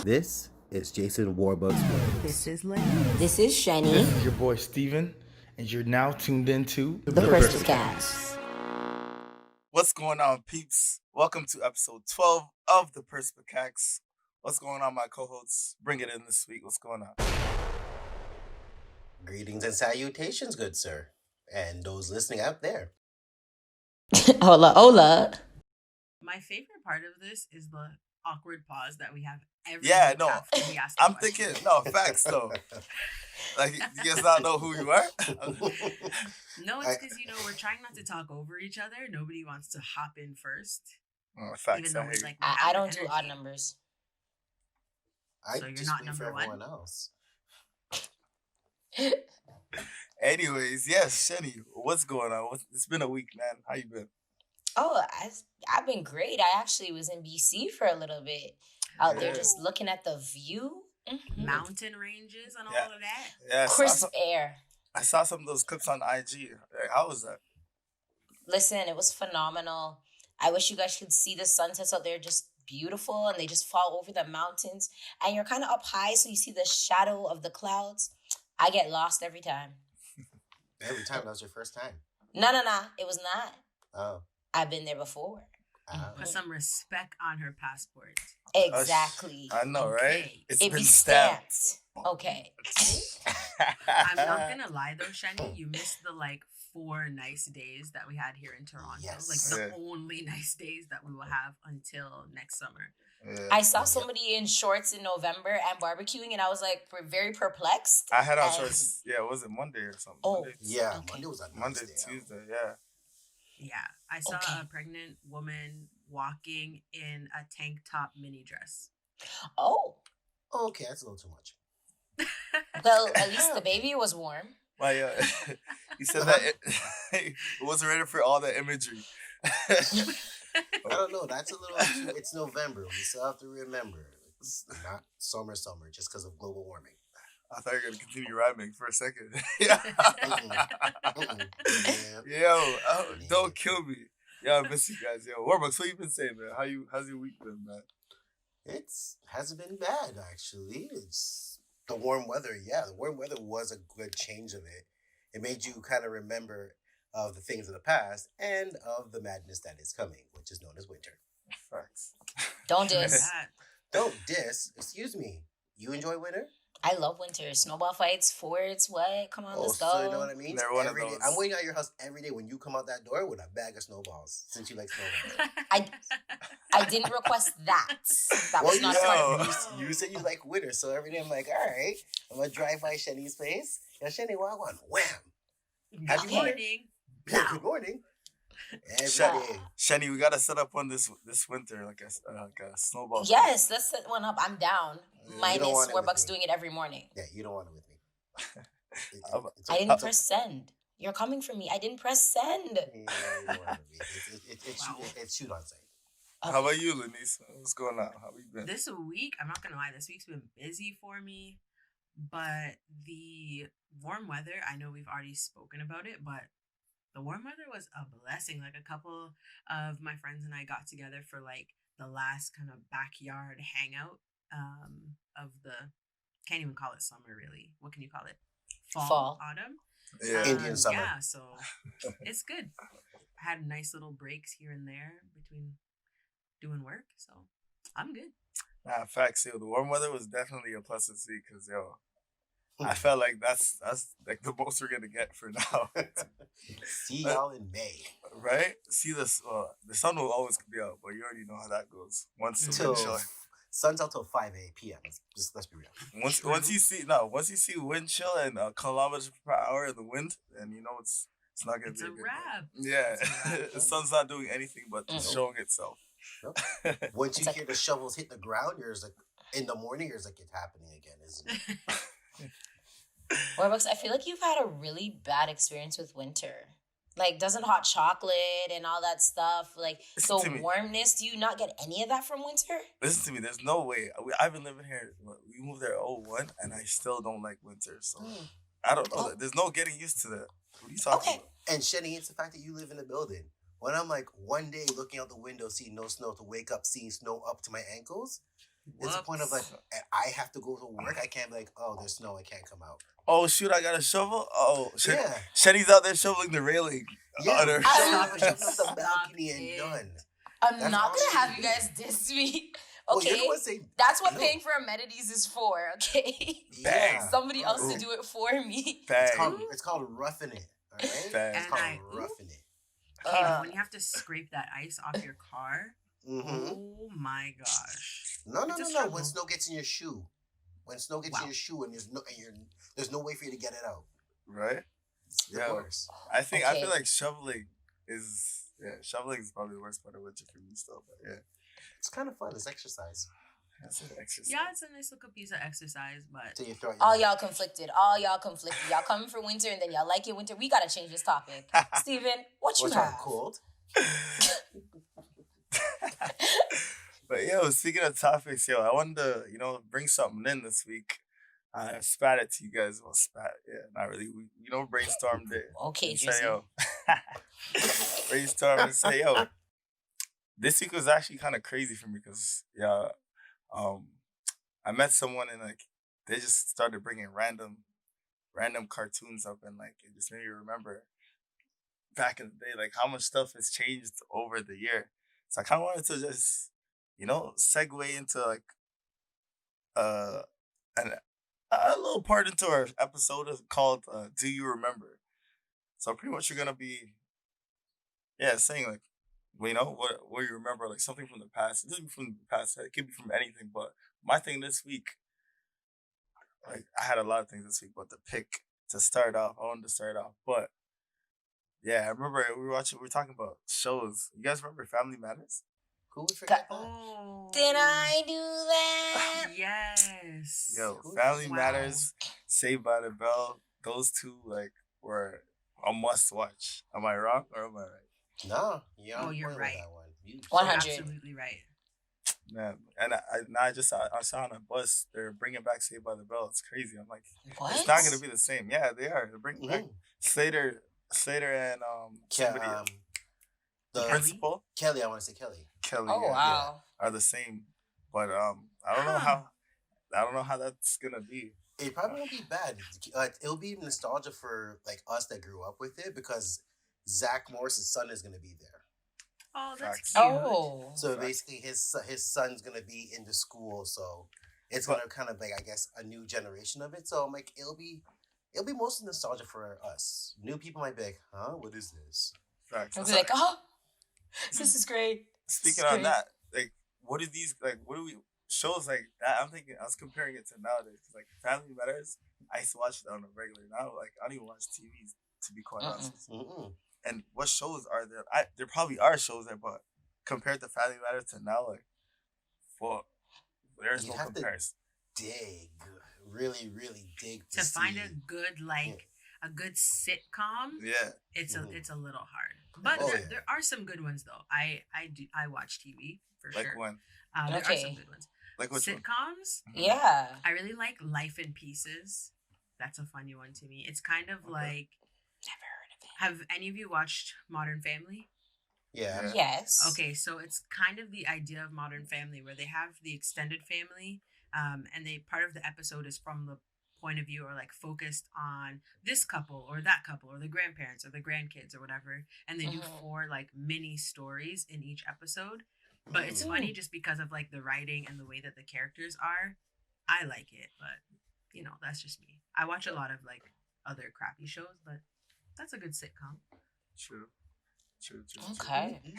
This is Jason Warbucks. This is Lynn. This is Shani. This is your boy Steven, and you're now tuned into The Perspicax. What's going on, peeps? Welcome to episode 12 of the Perspicax. What's going on, my co-hosts? Bring it in this week. What's going on? Greetings and salutations, good sir. And those listening out there. Hola, hola. My favorite part of this is the awkward pause that we have every Yeah, no. after we ask the I'm question. thinking, no, facts though. Like, you guys not know who you are? No, it's because, we're trying not to talk over each other. Nobody wants to hop in first. Facts. Even though we're like, I don't do odd numbers. I So you're just not wait number for one? everyone else. Anyways, yes, Shani, what's going on? It's been a week, man. How you been? Oh, I've been great. I actually was in BC for a little bit. Out there just looking at the view. Mm-hmm. Mountain ranges and all Yeah. of that. Yeah, Crisp air. I saw some of those clips on IG. How was that? Listen, it was phenomenal. I wish you guys could see the sunsets out there, just beautiful, and they just fall over the mountains. And you're kind of up high, so you see the shadow of the clouds. I get lost every time. Every time that was your first time. No, it was not. Oh. I've been there before. Put some respect on her passport. Exactly. I know, right? Okay. It's It been be stamped. stamped. Okay. I'm not gonna lie though, Shani, you missed the 4 nice days that we had here in Toronto. Yes. Like the Yeah. only nice days that we will have until next summer. Yeah. I saw somebody in shorts in November and barbecuing, and I was very perplexed. I had on And- shorts. Yeah, was it Monday or something? Oh. Monday, Yeah, Okay. Monday was a nice Monday, day out. Tuesday. Yeah. Yeah, I saw Okay. a pregnant woman walking in a tank top mini dress. Oh, Oh, okay, that's a little too much. well, at least the baby was warm. My, he said that it wasn't ready for all the imagery. I don't know. That's a little too. It's November. We still have to remember. It's not summer, just because of global warming. I thought you were gonna continue rhyming for a second. Yeah. Yeah. Yo, don't kill me. Yo, I miss you guys. Yo, Warbucks, what you been saying, man? How's your week been, man? It's hasn't been bad actually. It's the warm weather. Yeah, the warm weather was a good change of it. It made you kind of remember of the things of the past and of the madness that is coming, which is known as winter. Facts. Don't diss. That. Don't diss. Excuse me. You enjoy winter? I love winter. Snowball fights, forts, what? Come on, let's go. So you know what I mean? They're one of Every day- those. I'm waiting at your house every day when you come out that door with a bag of snowballs, since you like snowballs. I didn't request that. That was not you part know. of it. You said you like winter, so every day I'm like, all right, I'm gonna drive by Shani's place. Yeah, Shani, what I want? Wham! Happy Good morning. morning. Good morning. Every Shani, day. Shani, we gotta set up one this winter, like a snowball. Yes, let's set one up. I'm down. You don't Minus want it with Warbucks me. doing it every morning. Yeah, you don't want it with me. It's I okay. didn't press send. You're coming for me. I didn't press send. Yeah, you don't want it with me. It's shoot on sight. How about you, Lenise? What's going on? How you been? This week, I'm not gonna lie, this week's been busy for me. But the warm weather, I know we've already spoken about it, but the warm weather was a blessing. Like a couple of my friends and I got together for the last kind of backyard hangout of the, can't even call it summer really. What can you call it? Fall. Autumn. Yeah. Indian summer. Yeah, so it's good. I had nice little breaks here and there between doing work, so I'm good. Nah, facts. Yo, the warm weather was definitely a plus to see because I felt like that's like the most we're gonna get for now, See y'all in May. right? See this. The sun will always be out, but you already know how that goes. Once the Till wind chill, sun's out till 5 p.m. Let's be real. once you see wind chill and kilometers per hour in the wind, then you know it's not gonna It's be a a good wrap. day. Yeah, It's a wrap. the sun's not doing anything but Mm-mm. showing itself. Yep. Once you It's hear the shovels hit the ground, you're just like, in the morning, you're just like, it's happening again, isn't it? Warbucks, I feel like you've had a really bad experience with winter. Like, doesn't hot chocolate and all that stuff, Listen so to me. warmness, do you not get any of that from winter? Listen to me. There's no way. I've been living here. We moved there 01, and I still don't like winter. So I don't know. Oh. There's no getting used to that. What are you talking Okay. about? And Shani, it's the fact that you live in a building When I'm like one day looking out the window, seeing no snow, to wake up seeing snow up to my ankles, it's a point of like Whoops. I have to go to work. I can't be like, oh, there's snow, I can't come out. Oh shoot! I got a shovel. Oh, Yeah, Shenny's out there shoveling the railing. yeah, On her- Stop shoveling it. up the Stop balcony and it. done. I'm That's not all gonna you have you do. guys diss me. Well, Okay, you're the one saying that's what no. paying for amenities is for. Okay, Yeah, somebody else Ooh. to do it for me. It's Bang. called roughing it. All right, Bang. it's And called I- roughing it. Okay, but when you have to scrape that ice off your car, Mm-hmm. oh my gosh. No. It's a When struggle. snow gets in your shoe, when snow gets in Wow. your shoe and there's no way for you to get it out. Right. It's the Yeah. worst. I feel Okay. like shoveling is probably the worst part of winter for me still. But yeah, It's kind of fun. It's exercise. that's an exercise. Yeah, it's a nice little piece of exercise, but Till you throw it. All y'all conflicted. Y'all coming for winter and then y'all like it winter. We gotta change this topic. Steven, what you What's wrong? have? Cold? But yo, speaking of topics, yo, I wanted to bring something in this week. I spat it to you guys. Well, spat, yeah, not really. We brainstormed it. Okay, And say, Drizzy. yo, brainstorm and say, yo, this week was actually kind of crazy for me because I met someone and like they just started bringing random cartoons up and like it just made me remember back in the day like how much stuff has changed over the year. So I kind of wanted to just segue into like uh an a little part into our episode called "Do You Remember?" So pretty much you're gonna be saying like what you remember, like something from the past. It doesn't be from the past. It could be from anything. But my thing this week, like I had a lot of things this week, but to start off, I wanted to start off. But yeah, I remember we were talking about shows. You guys remember Family Matters? Who would forget that? oh, Did I do that? Yes. Yo, Who- Family Wow. Matters, Saved by the Bell. Those two like were a must watch. Am I wrong or am I right? No, you're Oh, on you're point with right. that one. You- 100. You're absolutely right. Man, and I saw on a bus they're bringing back Saved by the Bell. It's crazy. I'm like, What? it's not gonna be the same. Yeah, they are. They're bringing back Mhm. Slater and somebody the Kelly? principal Kelly, I want to say Kelly. Kelly. Oh wow. are the same, but I don't know how that's gonna be. It probably won't be bad. It'll be nostalgia for like us that grew up with it because Zach Morris's son is gonna be there. Oh, that's Facts. cute. Oh. So Right. basically, his son's gonna be in the school. So it's gonna kind of like I guess a new generation of it. So I'm like, it'll be mostly nostalgia for us. New people might be like, huh, what is this? Facts. I'll be like, oh, this is great. Speaking It's on great. that, like, what do we shows like that? I'm thinking I was comparing it to nowadays because like Family Matters, I used to watch it on a regular. Now, like, I don't even watch TV to be quite honest. Mm-mm. And what shows are there? There probably are shows there, but compared to Family Matters to now, like, there's You'd no have to comparison. Dig, really, really dig To find see. a good a good sitcom, Yeah, it's Mhm. it's a little hard. But Oh, there, yeah. there are some good ones though. I watch TV for like sure. when, There are Okay. some good ones. like which one? Sitcoms, Yeah. I really like Life in Pieces. That's a funny one to me. It's kind of Okay. like, Never heard of it. have any of you watched Modern Family? Yeah. Yeah. Yes. Okay, so it's kind of the idea of Modern Family where they have the extended family, and they part of the episode is from the point of view or like focused on this couple or that couple or the grandparents or the grandkids or whatever, and they do Mhm. 4 like mini stories in each episode. But it's Mm. funny just because of like the writing and the way that the characters are. I like it, but that's just me. I watch a lot of like other crappy shows, but that's a good sitcom. True. Okay.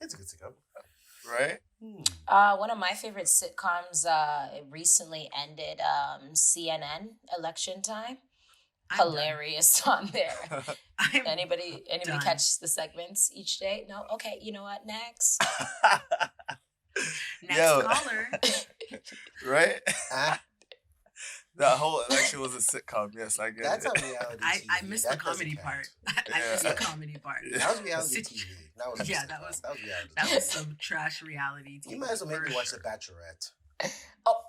It's a good sitcom. Right? One of my favorite sitcoms it recently ended, CNN Election Time. I'm done. Hilarious on there. I'm Anybody Done. catch the segments each day? No? Okay, you know what? Next. next Yo. caller. Right? Ah, That whole election was a sitcom. Yes, I get that's it. on reality I TV. missed the That doesn't comedy count. part. I missed Yeah. the comedy part. Yeah. That was reality Sit- TV. That was Yeah, a that sitcom. was- that was reality. That TV. was some trash reality TV. You might as well make for me watch sure. The Bachelorette. Oh,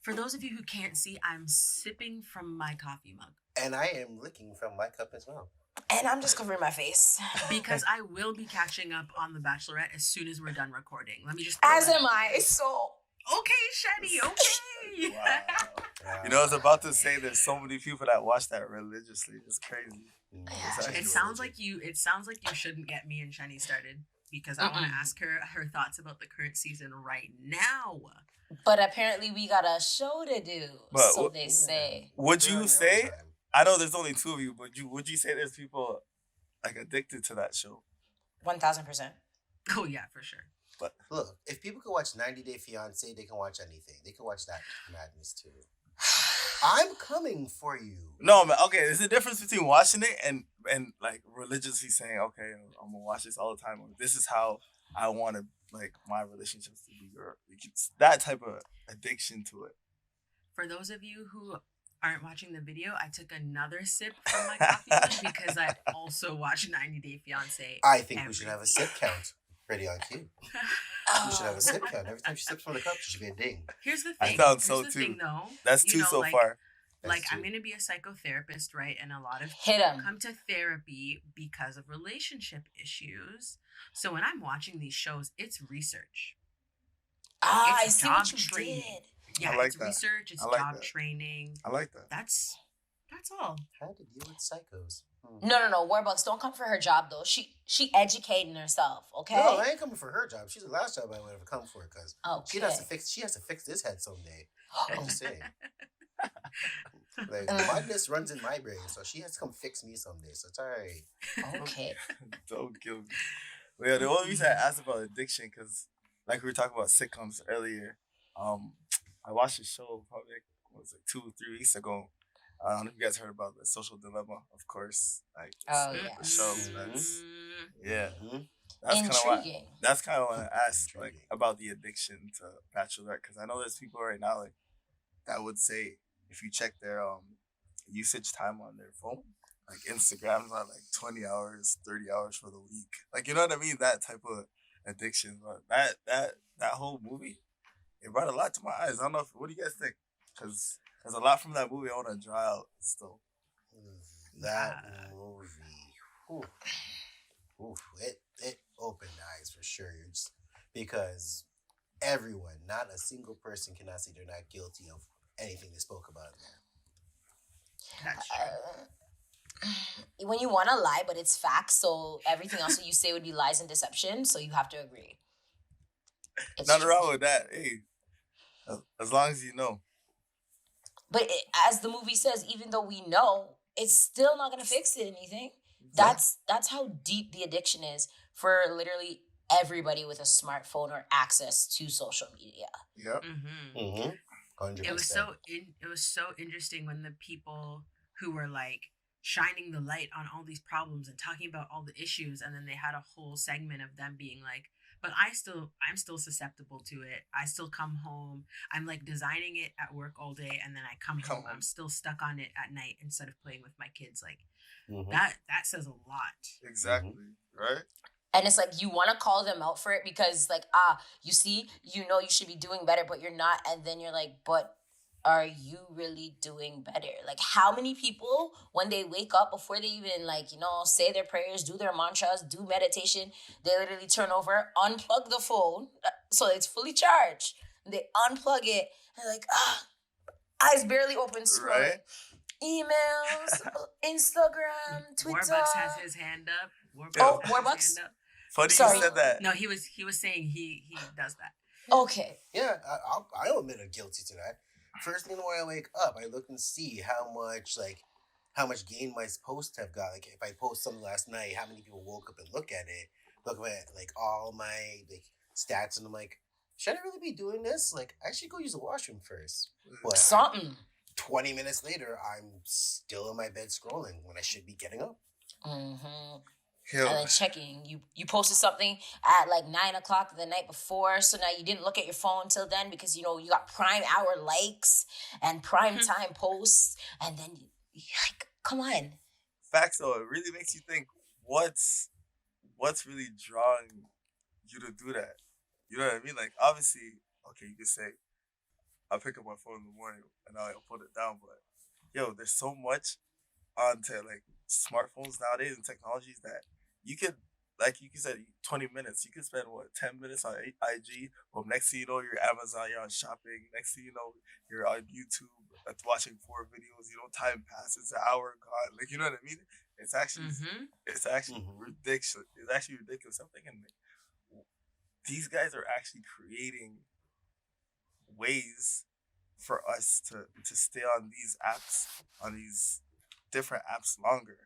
For those of you who can't see, I'm sipping from my coffee mug. And I am licking from my cup as well. And I'm just covering my face. Because I will be catching up on The Bachelorette as soon as we're done recording. Let me just. As am I. So Okay, Shani. Okay. Wow. You know, I was about to say there's so many people that watch that religiously. It's crazy. It sounds like you. It sounds like you shouldn't get me and Shani started because I want to ask her thoughts about the current season right now. But apparently we got a show to do. But so they say. Would you say? I know there's only two of you, but would you say there's people like addicted to that show? 1000%. Oh yeah, for sure. But look, if people can watch 90 Day Fiancé, they can watch anything. They can watch that madness too. I'm coming for you. No, man. Okay, there's a difference between watching it and like religiously saying, okay, I'm gonna watch this all the time. Or, this is how I want to like my relationships to be. Or that type of addiction to it. For those of you who aren't watching the video, I took another sip from my coffee because I also watched 90 Day Fiancé. I think we should have a sip count ready on cue. We should have a sip count. Every time she sips from the cup, she should be a ding. Here's the I thing. found so Here's the too. thing, though. That's two so far. Like, I'm going to be a psychotherapist, right? And a lot of Hit people 'em. come to therapy because of relationship issues. So when I'm watching these shows, it's research. I It's see what job you training. did. Yeah, I like it's that. research, it's I like job that. training. I like that. That's all. How to deal with psychos. No. Warbucks, don't come for her job though. She educating herself, okay? No, I ain't coming for her job. She's the last job I would ever come for because Okay. she has to fix this head someday. I'm just saying. Like madness runs in my brain, so she has to come fix me someday. So it's alright. Okay. Don't kill me. Well, yeah, the only reason I asked about addiction, because like we were talking about sitcoms earlier, I watched a show probably was like 2-3 weeks ago. I don't know if you guys heard about the Social Dilemma, of course. Like, Oh, it's yes. a show that's yeah. Mhm. That's kind of why. Intriguing. That's kind of what I asked like Intriguing. about the addiction to Bachelorette, because I know there's people right now like that would say if you check their usage time on their phone, like Instagram's on like 20 hours, 30 hours for the week. Like, you know what I mean? That type of addiction. But that whole movie, it brought a lot to my eyes. I don't know what do you guys think? Because there's a lot from that movie I want to draw out still. That movie, whew, oof, it opened eyes for sure. Just because everyone, not a single person, cannot say they're not guilty of anything they spoke about in there. That's true. When you want to lie, but it's facts, so everything else that you say would be lies and deception, so you have to agree. It's Nothing true. wrong with that. Hey, as long as you know. But as the movie says, even though we know, it's still not going to fix anything. That's how deep the addiction is for literally everybody with a smartphone or access to social media. Yep. Mm-hmm. 100%. It was so interesting when the people who were like shining the light on all these problems and talking about all the issues, and then they had a whole segment of them being like, but I'm still susceptible to it. I still come home. I'm like designing it at work all day, and then I come home. I'm still stuck on it at night instead of playing with my kids. Like that says a lot. Exactly. Right? And it's like you want to call them out for it because like, you see, you know you should be doing better, but you're not. And then you're like, but are you really doing better? Like how many people when they wake up before they even like, say their prayers, do their mantras, do meditation, they literally turn over, unplug the phone so it's fully charged. They unplug it and like, eyes barely open, scrolling. Right? Emails, Instagram, Twitter. Warbucks has his hand up. Oh, has his Warbucks? hand up. Funny Sorry. you said that. No, he was saying he does that. Okay. Yeah, I'll admit I'm guilty to that. First thing when I wake up, I look and see how much gain my posts have got. Like if I post something last night, how many people woke up and look at it, look at like all my like stats, and I'm like, should I really be doing this? Like I should go use the washroom first. But Something. 20 minutes later, I'm still in my bed scrolling when I should be getting up. Mm-hmm. Yo, And then checking. You posted something at like 9:00 the night before, so now you didn't look at your phone till then because you got prime hour likes and prime time posts, and then you like, come on. facts though, it really makes you think what's really drawing you to do that. You know what I mean? Like obviously, okay, you could say I'll pick up my phone in the morning and I'll put it down, but yo, there's so much onto like smartphones nowadays and technologies that you could, like you said, 20 minutes. You could spend, what, 10 minutes on IG. Well, next thing you know, you're Amazon, you're on shopping. Next thing you know, you're on YouTube watching 4 videos. Time passes, an hour gone. Like, you know what I mean? It's actually, it's actually ridiculous. It's actually ridiculous. I'm thinking, like, these guys are actually creating ways for us to stay on these apps, on these different apps longer.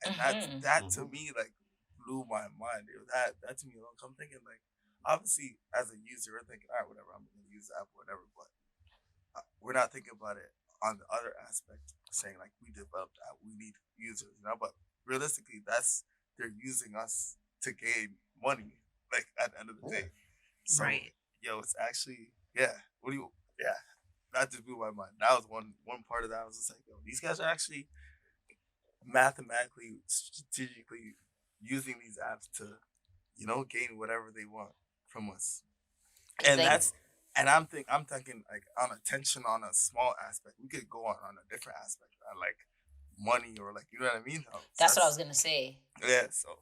And that to me, like, blew my mind. That to me, I'm thinking, like, obviously as a user, we're thinking, all right, whatever, I'm gonna use the app, whatever. But we're not thinking about it on the other aspect, saying like we developed that, we need users, But realistically, they're using us to gain money, like at the end of the day. So, right. Yo, it's actually, yeah. Yeah. That just blew my mind. That was one part of that. I was just like, yo, these guys are actually mathematically, strategically using these apps to, gain whatever they want from us. And I'm thinking like on attention on a small aspect. We could go on a different aspect, like money or like, you know what I mean? That's what I was gonna say. Yeah. So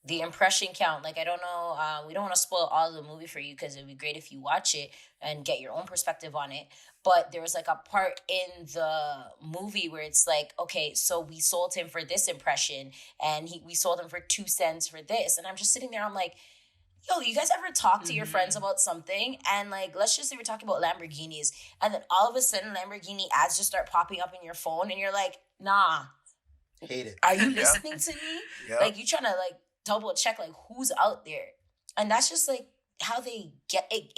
the impression count, like, I don't know, we don't want to spoil all of the movie for you because it'd be great if you watch it and get your own perspective on it. But there was like a part in the movie where it's like, okay, so we sold him for this impression and we sold him for 2 cents for this. And I'm just sitting there, I'm like, yo, you guys ever talk to your friends about something? And like, let's just say we're talking about Lamborghinis. And then all of a sudden Lamborghini ads just start popping up in your phone and you're like, nah. Hate it. Are you listening to me? Yeah. Like, you trying to like double check like who's out there. And that's just like how they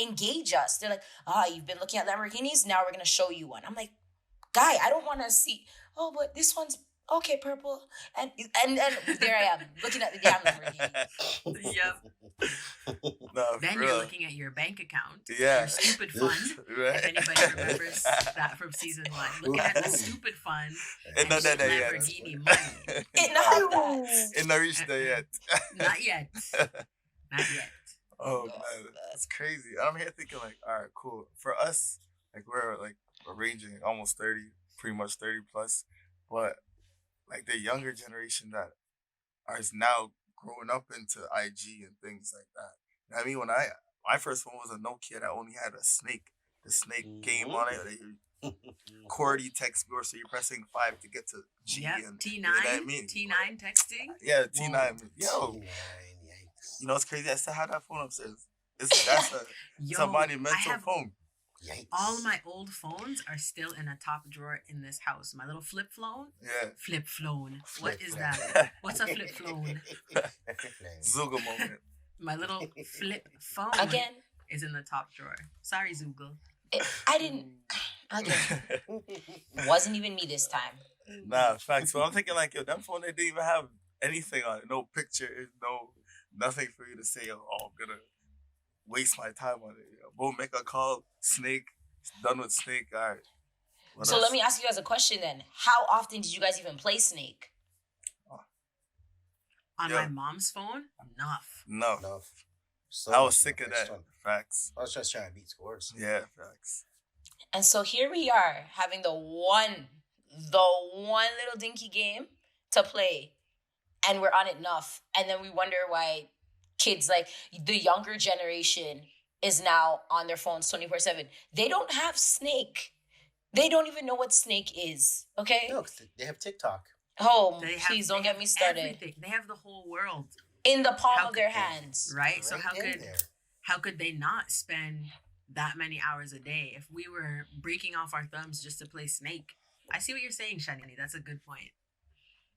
engage us. They're like, you've been looking at Lamborghinis, now we're gonna show you one. I'm like, guy, I don't want to see, but this one's okay, purple. And there I am looking at the damn Lamborghini. Yep. No, then you're looking at your bank account. Yeah. Your stupid fund. Right. If anybody remembers that from season 1. Looking at the stupid fund and Lamborghini money. It not reached there yet. Not yet. Not yet. Oh man, that's crazy. I'm here thinking like, all right, cool. For us, like we're like ranging almost 30, pretty much 30 plus, but like the younger generation that is now growing up into IG and things like that. You know what I mean? When my first phone was a Nokia that only had a snake, the snake game on it. QWERTY text me, so you're pressing 5 to get to G. Yep. And T9. you know what I mean? T9 texting. Yeah, T9. Yo, T9, yikes. you know what's crazy? I still have that phone upstairs. That's a monumental phone. Yikes. All of my old phones are still in a top drawer in this house. My little flip phone. Yeah. Flip phone. What is phone. that? What's a flip phone? Zuga moment. My little flip phone Again, is in the top drawer. Sorry, Zoogle. I didn't. Again, wasn't even me this time. Nah, facts. So I'm thinking like, yo, that phone, they didn't even have anything on it. No picture, nothing for you to say, oh, I'm gonna waste my time on it. Boom, make a call, Snake, done with Snake, all right. So let me ask you guys a question then. How often did you guys even play Snake? On my mom's phone? Enough. No. So I was sick of that. Facts. I was just trying to beat scores. Yeah, facts. And so here we are having the one little dinky game to play, and we're on it enough. And then we wonder why kids, like the younger generation, is now on their phones 24/7. They don't have Snake. They don't even know what Snake is. Okay? No, they have TikTok. Oh, please don't get me started. Everything. They have the whole world In the palm of their hands. right? So Right how could they not spend that many hours a day if we were breaking off our thumbs just to play Snake? I see what you're saying, Shani. That's a good point.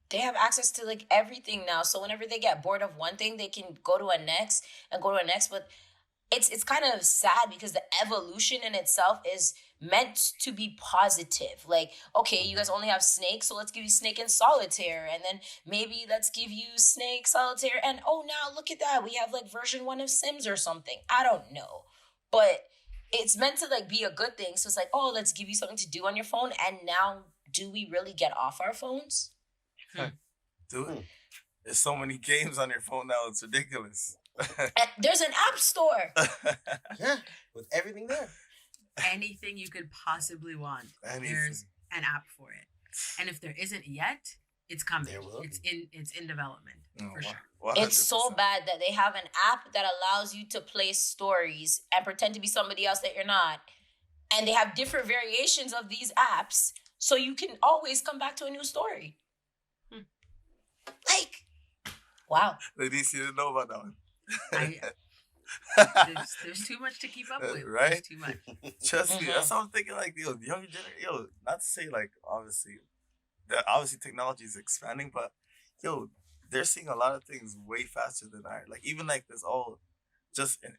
They have access to like everything now. So whenever they get bored of one thing, they can go to a next and go to a next. But it's kind of sad because the evolution in itself is meant to be positive. Like, okay, you guys only have Snake, so let's give you Snake and Solitaire, and then maybe let's give you Snake, Solitaire, and now look at that, we have like version 1 of Sims or something. I don't know, but it's meant to like be a good thing. So it's like, let's give you something to do on your phone. And now, do we really get off our phones? Dude, there's so many games on your phone now, it's ridiculous. And there's an app store. Yeah, with everything there. Anything you could possibly want, Anything. there's an app for it. And if there isn't yet, It's coming. There will It's in development for sure. It's so 100%. bad that they have an app that allows you to play stories and pretend to be somebody else that you're not. And they have different variations of these apps, so you can always come back to a new story. Like, wow. Ladies, you didn't know about that one. There's too much to keep up with. Right? There's too much. Trust me, Mhm. that's what I'm thinking. Like, yo, the younger generation, yo, not to say like obviously technology is expanding, but yo, they're seeing a lot of things way faster than I. Like even like this all just in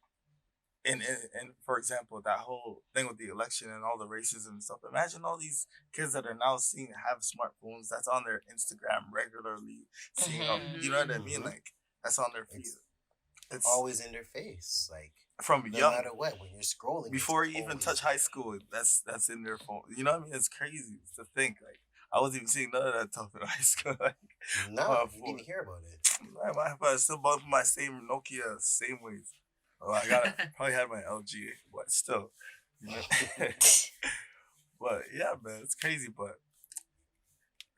for example that whole thing with the election and all the racism and stuff. Imagine all these kids that are now seeing have smartphones that's on their Instagram regularly, seeing Mhm. you know what I mean? Mhm. Like that's on their feed. It's It's always in their face. Like from no young matter what, when you're scrolling, before it's you even always touch high there. school. That's in their phone. You know what I mean? It's crazy to think. Like I wasn't even seeing none of that stuff in high school. Like No, my you didn't phone. even hear about it. My phone still bumping my same Nokia same ways. Oh, I got probably had my LG, but still, you know. But yeah, man, it's crazy. But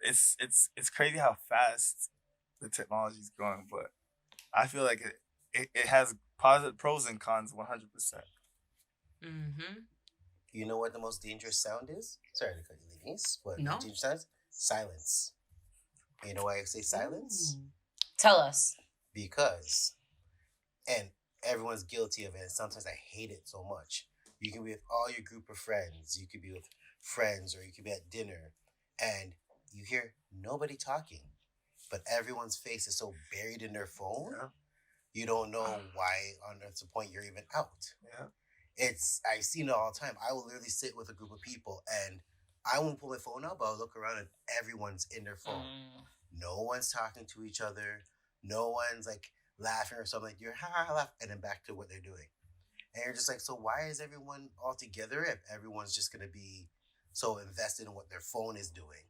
it's crazy how fast the technology is going. But I feel like it has positive pros and cons 100%. Mm-hmm. You know what the most dangerous sound is? Sorry to cut you, ladies, but No. the dangerous sound is silence. You know why I say silence? Ooh. Tell us. Because, and everyone's guilty of it, and sometimes I hate it so much. You can be with all your group of friends, you could be with friends, or you could be at dinner, and you hear nobody talking, but everyone's face is so buried in their phone, Yeah, you don't know why on earth's the point you're even out. yeah, I've seen it all the time. I will literally sit with a group of people and I won't pull my phone out, but I'll look around and everyone's in their phone. No one's talking to each other. No one's like laughing or something. Like you're ha ha laugh and then back to what they're doing. And you're just like, so why is everyone all together if everyone's just gonna be so invested in what their phone is doing?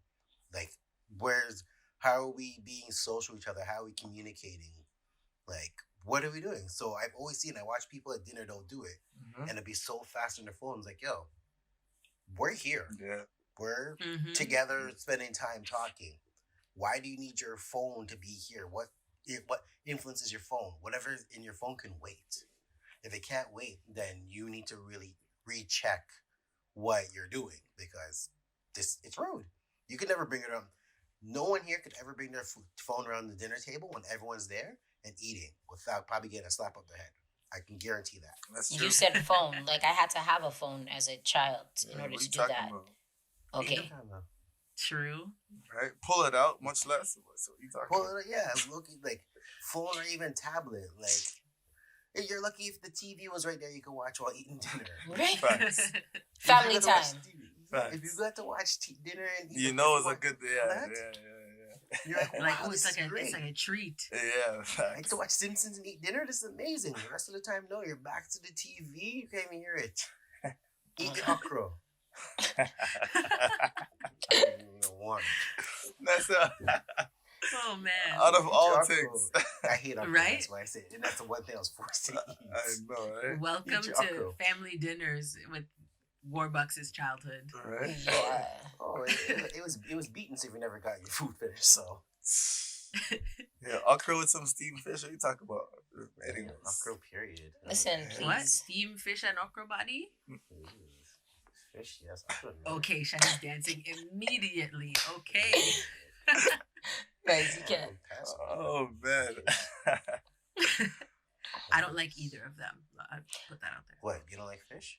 Like, where's how are we being social with each other? How are we communicating? Like, what are we doing? So I've always seen I watch people at dinner don't do it, and it'd be so fast on their phones. Like, yo, we're here. yeah. We're Mm-hmm. together spending time talking. Why do you need your phone to be here? What influences your phone? Whatever's in your phone can wait. If it can't wait, then you need to really recheck what you're doing because it's rude. You could never bring it up. No one here could ever bring their phone around the dinner table when everyone's there and eating without probably getting a slap up the head. I can guarantee that. That's true. You said phone. Like I had to have a phone as a child in order What to you do talking that. about? Okay. True. Right? Pull it out, much less. So you talking Well, about? yeah, looking like phone or even tablet. Like, you're lucky if the TV was right there, you could watch while eating dinner. Right? Facts. Family If you got to watch time. TV, Facts. if you got to watch dinner and eat You it, know if it's you a watch good that, you're like, wow, Like, oh, this it's is like great. it's like a treat. Yeah, Like facts. to watch Simpsons and eat dinner, this is amazing. The rest of the time, no, you're back to the TV. You can't even hear it. Eat the okra. One. That's Oh man. out of Eat all your okra. things. I hate okra. Right? That's why I say it. And that's the one thing I was forced to eat. I know, right? Welcome Eat your to okra. family dinners with Warbucks' childhood. Right? Yeah. Oh, it was beaten so if you never got your food finished. So Yeah, okra with some steamed fish. What you talking about? Anyways. okra, period. Listen, What? please. Steam fish and okra body? Fish, yes. Okra, no. Okay, Shani's dancing immediately. Okay. Guys, you can't. Pass me. Oh man. I don't like either of them. I put that out there. What? You don't like fish?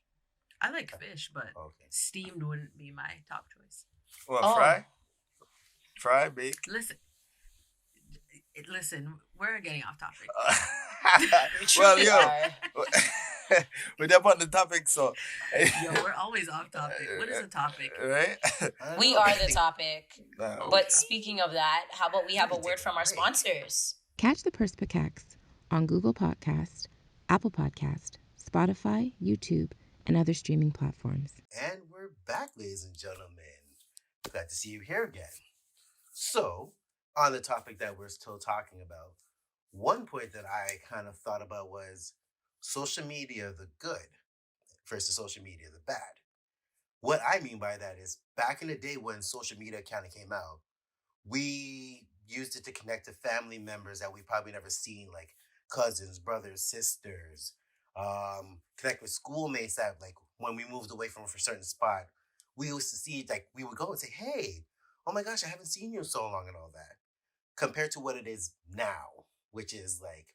I like fish, but Okay. steamed wouldn't be my top choice. What, Oh. fry? Fry, bake? Listen, we're getting off topic. You Well, truly yo, are. we're up on the topic, so Yo, we're always off topic. What is a topic? right? I don't We know, I are the think- topic. Nah, But speaking of that, how about we have a Take word a from our break. sponsors? Catch the Perspicax on Google Podcast, Apple Podcast, Spotify, YouTube, and other streaming platforms. And we're back, ladies and gentlemen. Glad to see you here again. So, on the topic that we're still talking about, one point that I kind of thought about was social media, the good, versus social media, the bad. What I mean by that is back in the day when social media kind of came out, we used it to connect to family members that we probably never seen, like cousins, brothers, sisters. Connect with schoolmates that, like, when we moved away from a certain spot, we used to see, like, we would go and say, "Hey, oh my gosh, I haven't seen you in so long," and all that. Compared to what it is now, which is like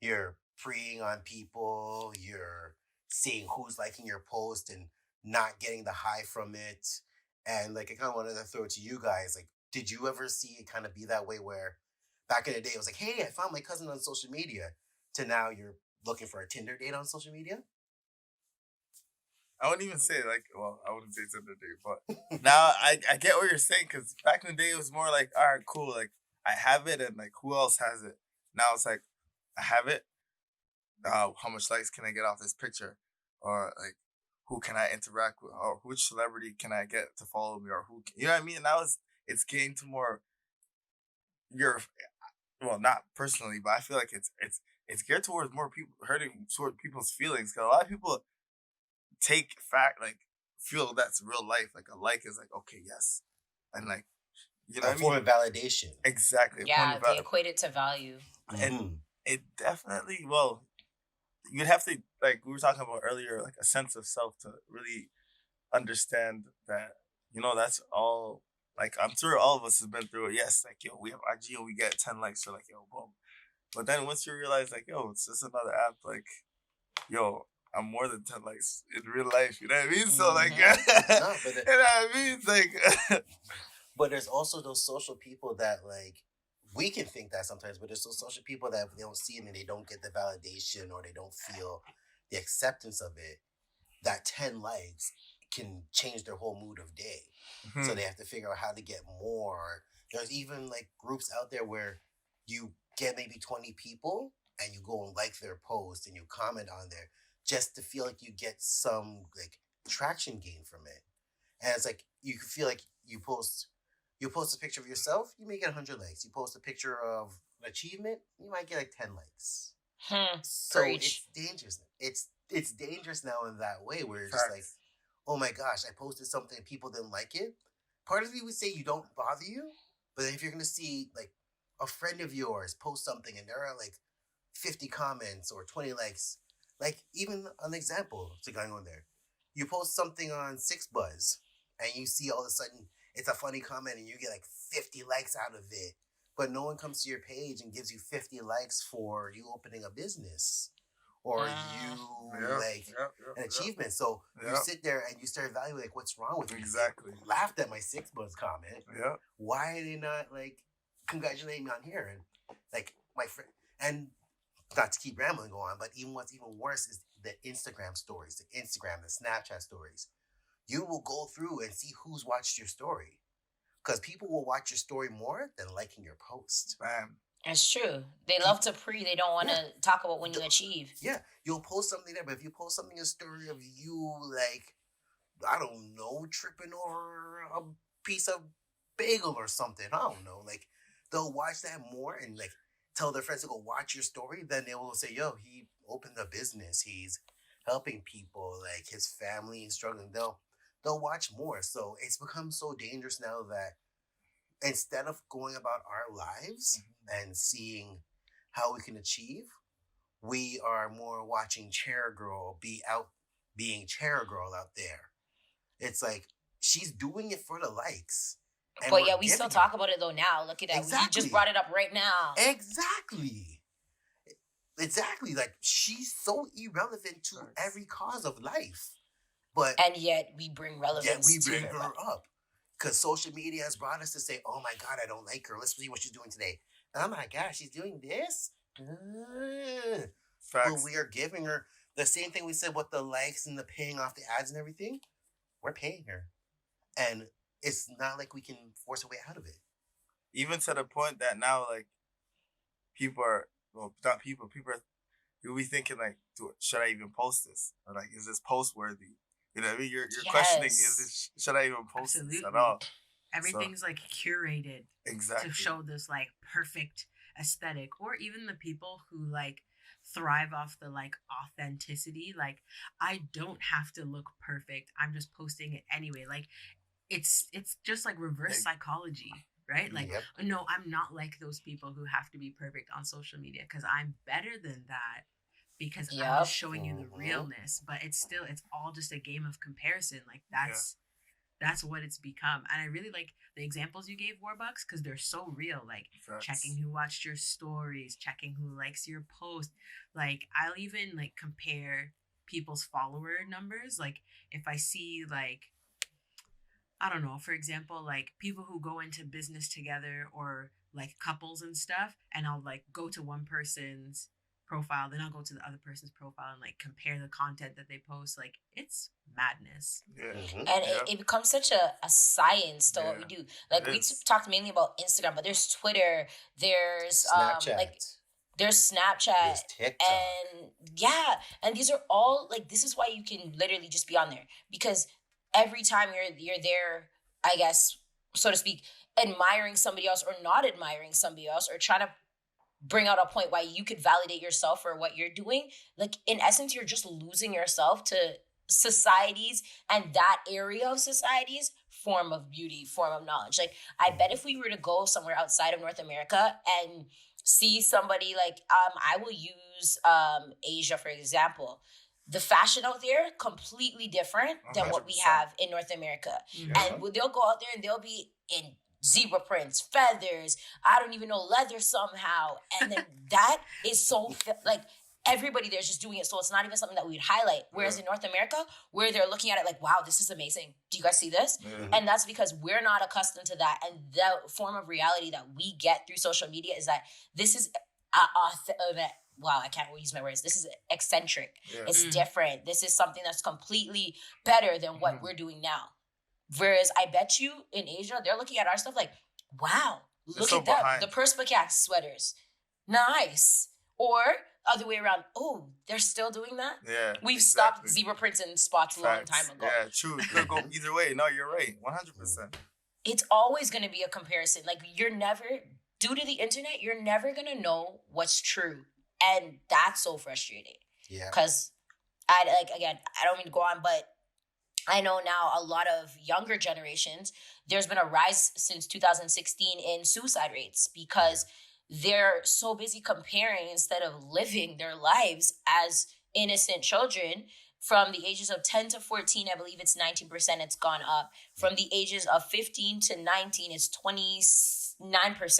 you're preying on people, you're seeing who's liking your post and not getting the high from it. And like, I kind of wanted to throw it to you guys. Like, did you ever see it kind of be that way where back in the day it was like, "Hey, I found my cousin on social media," to now you're looking for a Tinder date on social media? I wouldn't even say like, well, I wouldn't say it's in the day, but now I get what you're saying because back in the day it was more like, all right, cool, like I have it and like who else has it? Now it's like I have it. How much likes can I get off this picture, or like who can I interact with, or which celebrity can I get to follow me, or who you know what I mean? Now it's getting to more your well, not personally, but I feel like it's geared towards more people hurting toward people's feelings because a lot of people take fact like feel that's real life. Like a like is like okay, yes, and like you know A what I form mean? of validation. Exactly. A point Yeah, of they equate it to value. and Mhm. it definitely well, you'd have to like we were talking about earlier, like a sense of self to really understand that that's all. Like I'm sure all of us have been through it. Yes, like yo, we have IG and we get 10 likes. So like yo, boom. But then once you realize like yo, it's just another app. Like yo, I'm more than 10 likes in real life. You know what I mean? So like, No, but you know what I mean? It's like, But there's also those social people that, like, we can think that sometimes, but there's those social people that they don't see it and they don't get the validation or they don't feel the acceptance of it. That 10 likes can change their whole mood of day. So they have to figure out how to get more. There's even like groups out there where you get maybe 20 people and you go and like their post and you comment on there just to feel like you get some like traction gain from it. And it's like you feel like you post a picture of yourself, you may get 100 likes. You post a picture of an achievement, you might get like 10 likes. So Preach. it's dangerous. It's dangerous now in that way where it's just like, facts. oh my gosh, I posted something and people didn't like it. Part of me would say you don't bother you, but then if you're gonna see like a friend of yours post something and there are like 50 comments or 20 likes, like even an example to going on there. You post something on Six Buzz and you see all of a sudden it's a funny comment and you get like 50 likes out of it, but no one comes to your page and gives you 50 likes for you opening a business or you Yeah, like an yeah, achievement. So you yeah. sit there and you start evaluating like what's wrong with me. Exactly. They laughed at my Six Buzz comment. Yeah. Why are they not like congratulating me on here? And like my friend, and not to keep rambling go on, but even what's even worse is the Instagram stories, the Snapchat stories. You will go through and see who's watched your story. Because people will watch your story more than liking your post. Man. It's true. They love to they don't want to Yeah. talk about when you achieve. Yeah, you'll post something there, but if you post something, a story of you, like, I don't know, tripping over a piece of bagel or something, I don't know, like, they'll watch that more and, like, tell their friends to go watch your story, then they will say, yo, he opened a business, he's helping people, like, his family is struggling, they'll watch more. So it's become so dangerous now that instead of going about our lives and seeing how we can achieve, we are more watching Chair Girl be out being Chair Girl out there. It's like she's doing it for the likes. And But we're yeah, we still giving talk her. about it though now. Look at that. You Exactly. just brought it up right now. Exactly. Exactly. Like she's so irrelevant to every cause of life. But And yet we bring relevance we to bring her. her up. Because social media has brought us to say, oh my God, I don't like her. Let's see what she's doing today. Oh my God, she's doing this? But Facts. we are giving her the same thing we said with the likes and the paying off the ads and everything. We're paying her. And it's not like we can force a way out of it. Even to the point that now, like, people are, well, not people, you'll be thinking, like, should I even post this? Or, like, is this post worthy? You know what I mean? You're questioning, should I even post this at all? Everything's like curated Exactly. to show this like perfect aesthetic, or even the people who like thrive off the like authenticity. Like, I don't have to look perfect. I'm just posting it anyway. Like, it's just like reverse psychology. right? Like, Yep. no, I'm not like those people who have to be perfect on social media because I'm better than that because I'm just Yep. showing you the Mhm. realness. But it's all just a game of comparison. Like Yeah. that's what it's become. And I really like the examples you gave, Warbucks, because they're so real. Like Facts. checking who watched your stories, checking who likes your post. Like I'll even like compare people's follower numbers. Like if I see like I don't know, for example, like people who go into business together or like couples and stuff, and I'll like go to one person's profile, then I'll go to the other person's profile and like compare the content that they post. Like it's madness. Yeah. Mhm. And Yeah. it becomes such a science to what we Yeah, do. Like it we is. talked mainly about Instagram, but there's Twitter, there's Snapchat. like there's Snapchat, There's TikTok. and yeah, and these are all like this is why you can literally just be on there because every time you're there, I guess so to speak, admiring somebody else or not admiring somebody else or trying to bring out a point why you could validate yourself for what you're doing. Like in essence, you're just losing yourself to societies and that area of society's form of beauty, form of knowledge. Like I bet if we were to go somewhere outside of North America and see somebody like I will use Asia for example. The fashion out there completely different than what we 100%. have in North America. Yeah. And they'll go out there and they'll be in zebra prints, feathers, I don't even know, leather somehow. And then that is so, like, everybody there's just doing it. So it's not even something that we'd highlight. Whereas Yeah. in North America, where they're looking at it like, wow, this is amazing. Do you guys see this? Yeah. And that's because we're not accustomed to that. And the form of reality that we get through social media is that this is wow, I can't use my words. This is eccentric. Yeah. It's different. This is something that's completely better than what we're doing now. Whereas I bet you in Asia, they're looking at our stuff like, wow, look so at them. behind. The Perspicax sweaters. Nice. Or other way around. Oh, they're still doing that? Yeah. We've exactly. stopped zebra prints in spots a long Facts. time ago. Yeah, true. It could go either way. No, you're right. 100%. It's always going to be a comparison. Like you're never, due to the internet, you're never going to know what's true. And that's so frustrating. Yeah. Because again, I don't mean to go on, but I know now a lot of younger generations, there's been a rise since 2016 in suicide rates because they're so busy comparing instead of living their lives as innocent children. From the ages of 10 to 14, I believe it's 19%, it's gone up. From the ages of 15 to 19, it's 29%.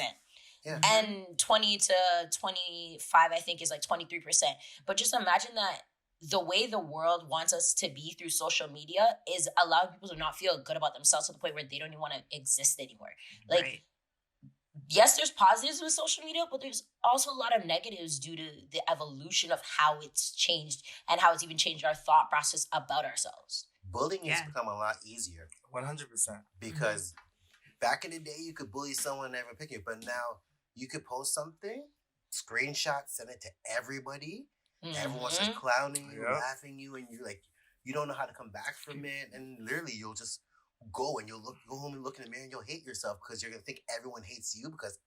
Yeah. And 20 to 25, I think, is like 23%. But just imagine that the way the world wants us to be through social media is allowing people to not feel good about themselves to the point where they don't even want to exist anymore. Like, Right. yes, there's positives with social media, but there's also a lot of negatives due to the evolution of how it's changed and how it's even changed our thought process about ourselves. Bullying has Yeah. become a lot easier 100%. because back in the day you could bully someone and never pick it, but now you could post something, screenshot, send it to everybody. Everyone starts clowning you, Yeah. laughing you, and you're like, you don't know how to come back from it, and literally you'll just go and go home and look in the mirror and you'll hate yourself because you're gonna think everyone hates you because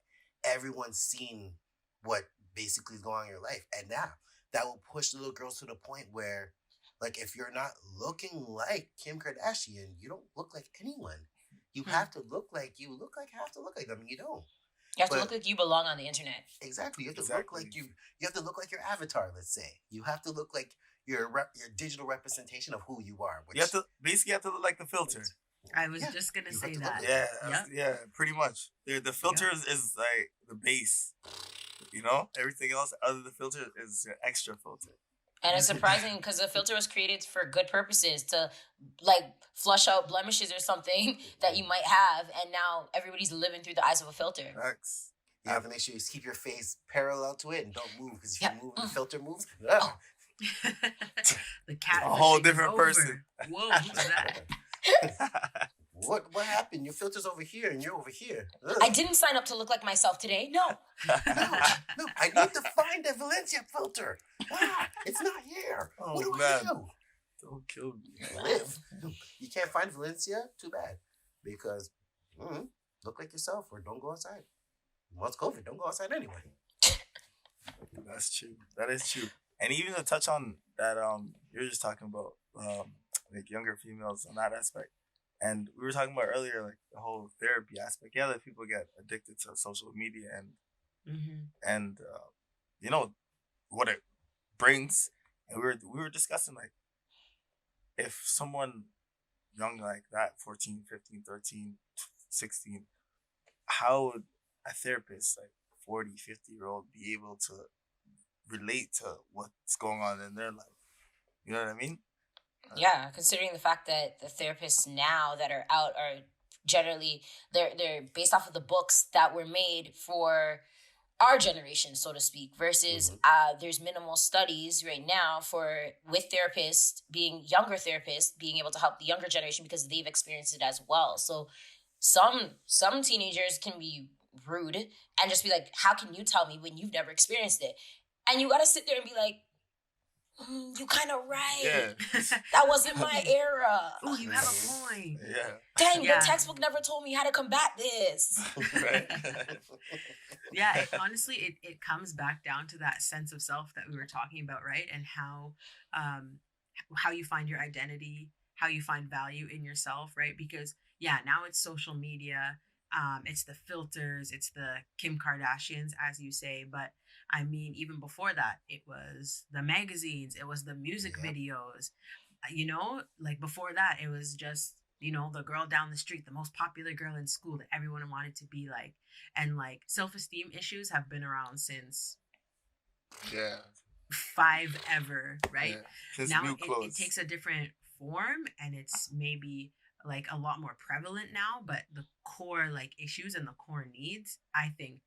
everyone's seen what basically is going on in your life, and now that will push little girls to the point where, like, if you're not looking like Kim Kardashian, you don't look like anyone. You have to look like you have to look like them. You don't. You have to But- look like you belong on the internet. Exactly. You have to look Exactly. like you have to look like your avatar, let's say. You have to look like your digital representation of who you are. Which, You have to look like the filter. I was Yeah. just gonna You say have to look that. like- Yeah, Yep. yeah, pretty much. The filter is like the base. You know, everything else other than the filter is an extra filter. And it's surprising because the filter was created for good purposes to like flush out blemishes or something that you might have. And now everybody's living through the eyes of a filter. Facts. you have to make sure you keep your face parallel to it and don't move because if Yeah. you move and the filter moves, The cat. A whole is different over. person. Whoa, who's that? what happened? Your filter's over here and you're over here. Ugh. I didn't sign up to look like myself today. No. No, I need to find the Valencia filter. It's not here. Oh, What do man. I do? Don't kill me. Live. You can't find Valencia? Too bad. Because look like yourself or don't go outside. Once COVID, don't go outside anyway. That's true. That is true. And even to touch on that, you're just talking about like younger females on that aspect. And we were talking about earlier, like the whole therapy aspect. Yeah, that people get addicted to social media and you know what it brings. And we were discussing like if someone young like that, 14, 15, 13, 16, how would a therapist like 40, 50-year old be able to relate to what's going on in their life? You know what I mean? Yeah, considering the fact that the therapists now that are out are generally they're based off of the books that were made for our generation, so to speak, versus there's minimal studies right now for with therapists being younger therapists being able to help the younger generation because they've experienced it as well. So some teenagers can be rude and just be like, how can you tell me when you've never experienced it? And you got to sit there and be like, you kind of right. Yeah. That wasn't my era. Oh, you have a point. Yeah. Dang, Yeah. the textbook never told me how to combat this. Right. Yeah, honestly, it comes back down to that sense of self that we were talking about, right? And how you find your identity, how you find value in yourself, right? Because yeah, now it's social media, it's the filters, it's the Kim Kardashians, as you say, but I mean, even before that, it was the magazines, it was the music videos, like before that, it was just, the girl down the street, the most popular girl in school that everyone wanted to be like. And like self-esteem issues have been around since Yeah. 5 ever, right? Yeah. Since Now new it clothes. takes a different form and it's maybe like a lot more prevalent now, but the core like issues and the core needs, I think,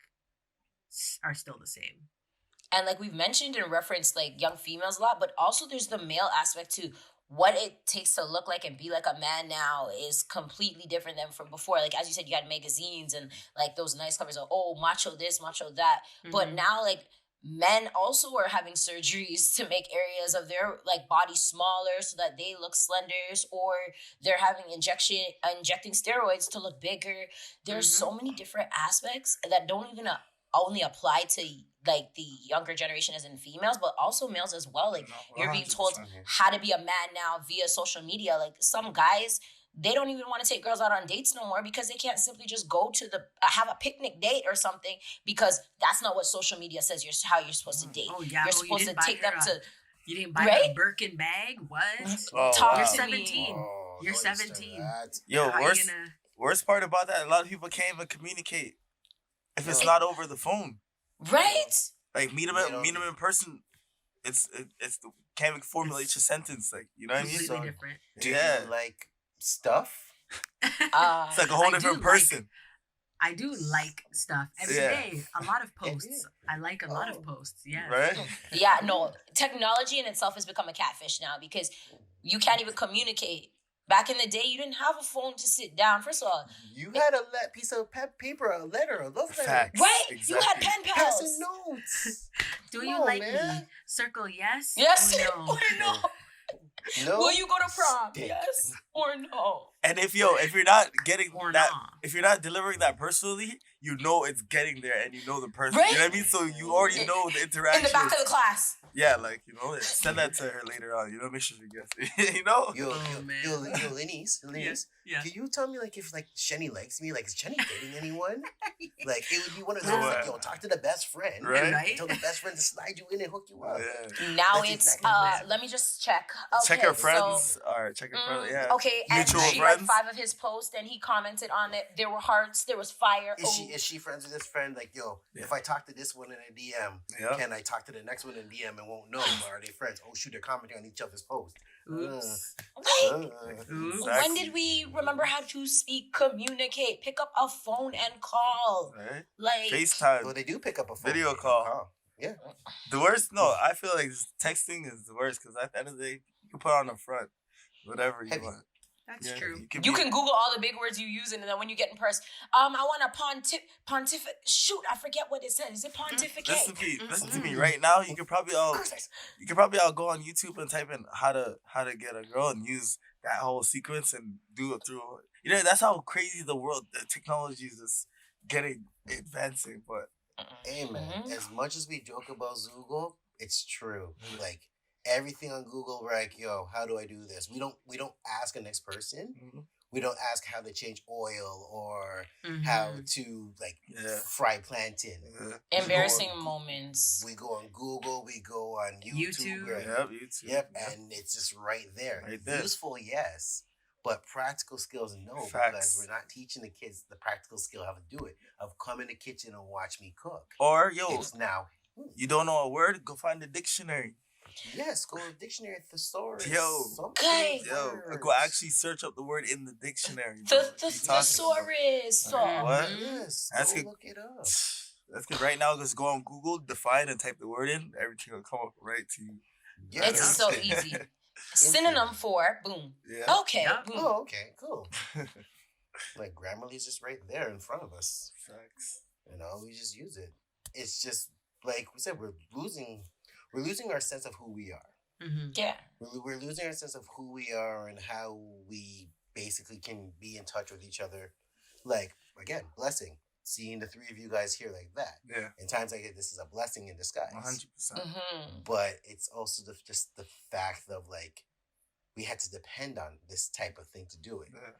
are still the same. And like we've mentioned and referenced like young females a lot, but also there's the male aspect too. What it takes to look like and be like a man now is completely different than from before. Like as you said, you had magazines and like those nice covers of macho this, macho that. But now like men also are having surgeries to make areas of their like body smaller so that they look slender, or they're having injecting steroids to look bigger. There's so many different aspects that don't even only apply to like the younger generation as in females, but also males as well. Like you're being told how to be a man now via social media. Like some guys, they don't even want to take girls out on dates no more because they can't simply just go to the have a picnic date or something because that's not what social media says how you're supposed to date. Oh yeah, you're supposed to take them to. You didn't buy her a Birkin bag? What? Talk You're to 17. me. You're 17. Yo, How worst part about that, a lot of people can't even communicate if it's not over the phone. Right? Like meet them in person. It's can't even formulate your sentence. Like you know what I mean? Completely different. Do you like stuff? It's like a whole different person. I do like stuff every day. A lot of posts. I like a lot of posts. Yeah. Right? Yeah, no. Technology in itself has become a catfish now because you can't even communicate. Back in the day, you didn't have a phone to sit down. First of all, you had a piece of paper, a letter, a love letter. Facts. Right? Exactly. You had pen pals. Passing notes. Do you like me? Circle yes. Yes Or no? or no? No. Will you go to prom? Stink. Yes or no? And if you're not getting Or that, not. if you're not delivering that personally, you know it's getting there, and you know the person. Right? You know what I mean? So you already know the interaction. In the back of the class. Yeah, like send that to her later on. Make sure she gets it. Yo, man. Lenny's. Yeah. Can you tell me if Shenny likes me? Like, is Shenny dating anyone? Like, it would be one of those. Like, yo, talk to the best friend. Right? Tell the best friend to slide you in and hook you up. Yeah. Now That's it's exactly what let me just check. Check Okay, her friends. Or check her friends. Yeah. Okay, and Mutual she liked friends. 5 of his posts and he commented on it. There were hearts, there was fire. Is she friends with this friend? Like, yo, if I talk to this one in a DM, can I talk to the next one in DM and won't know? Or are they friends? Oh, shoot, they're commenting on each other's posts. Oops. Oops. When did we remember how to speak, communicate, pick up a phone and call? Right? Like FaceTime. Well, they do pick up a phone. Video call. Yeah. The worst? No, I feel like texting is the worst because at the end of the day, you can put on the front whatever you Heavy. want. That's true. you can Google all the big words you use, and then when you get in person, I want to pontificate. Shoot, I forget what it said. Is it pontificate? Listen to me. Right now, you could probably all go on YouTube and type in how to get a girl and use that whole sequence and do it through. That's how crazy the technology is just getting advancing. But hey man, as much as we joke about Google, it's true. Like everything on Google, we're like, yo, how do I do this? We don't ask the next person. We don't ask how to change oil or Mhm. how to like Yeah. fry plantain. Yeah. Embarrassing We go on- moments. We go on Google, we go on YouTube. YouTube. Right? Yep. You too. Yep, Yep. and it's just right there. Right there. Useful, yes, but practical skills, no, because Facts. we're not teaching the kids the practical skill how to do it. Of come in the kitchen and watch me cook. Or yo, It's now. you don't know a word? Go find the dictionary. Yes, go to the dictionary, thesaurus. Yo. something Okay. Yo, go words. actually search up the word in the dictionary. Bro. The You talking thesaurus. about- What? Yes, That's go good. look it up. That's good. Right now, just go on Google, define, and type the word in. Everything will come up right to you. Yeah, It's that's so it. easy. Synonym for boom. Yeah. Okay. Yep. Boom. Oh, okay, cool. Like Grammarly's just right there in front of us. Facts. We just use it. It's just like we said, we're losing our sense of who we are. Mhm. Yeah. We're losing our sense of who we are and how we basically can be in touch with each other. Like, again, blessing. Seeing the three of you guys here like that. Yeah. In times like this is a blessing in disguise. 100%. Mm-hmm. But it's also just the fact of like, we had to depend on this type of thing to do it. Yeah.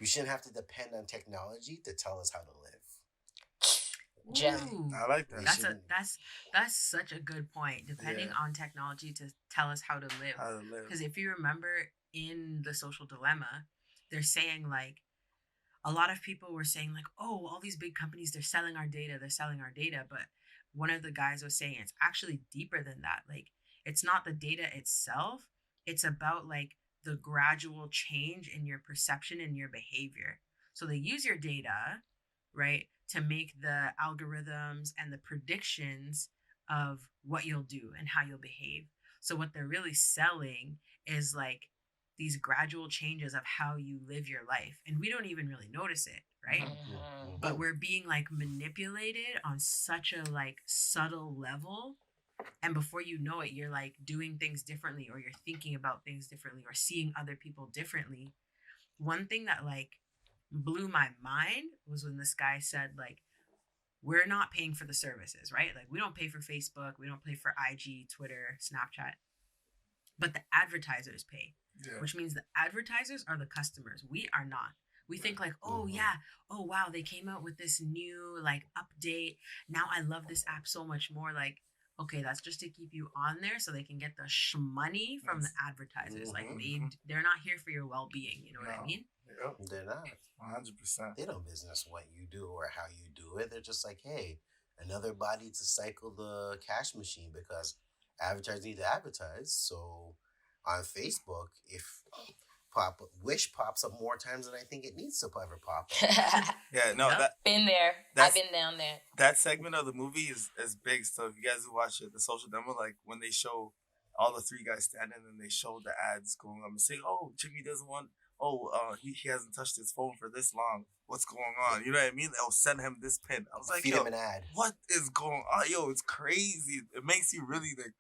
We shouldn't have to depend on technology to tell us how to live. Gem. Ooh. I like that. We That's a shouldn't- that's such a good point. Depending Yeah. on technology to tell us how to live. How to live. Because if you remember in the social dilemma, they're saying like a lot of people were saying like, oh, all these big companies, they're selling our data. But one of the guys was saying it's actually deeper than that. Like it's not the data itself. It's about like the gradual change in your perception and your behavior. So they use your data, right, to make the algorithms and the predictions of what you'll do and how you'll behave. So what they're really selling is like these gradual changes of how you live your life. And we don't even really notice it, right? Mhm. But we're being like manipulated on such a like subtle level. And before you know it, you're like doing things differently, or you're thinking about things differently, or seeing other people differently. One thing that like blew my mind was when this guy said like, we're not paying for the services, right? Like we don't pay for Facebook, we don't pay for IG, Twitter, Snapchat, but the advertisers pay, Yeah. which means the advertisers are the customers. We are not. We think like, oh yeah, oh wow, they came out with this new like update. Now I love this app so much more. Like, okay, that's just to keep you on there so they can get the money from the advertisers. Like they're not here for your well-being. You know what I No. mean? Yep. They're not. 100%. They don't business what you do or how you do it. They're just like, hey, another body to cycle the cash machine because advertisers need to advertise. So on Facebook, if Wish pops up more times than I think it needs to ever pop up. Yeah, no, Yep. Been there. That's- I've been down there. that segment of the movie is big. So if you guys watch it, the social demo, like when they show all the three guys standing and they show the ads going on and saying, oh, Jimmy doesn't want, he hasn't touched his phone for this long. What's going on? You know what I mean? They'll send him this pin. I was like, Feed yo, him an ad. what is going on? Yo, it's crazy. It makes you really like,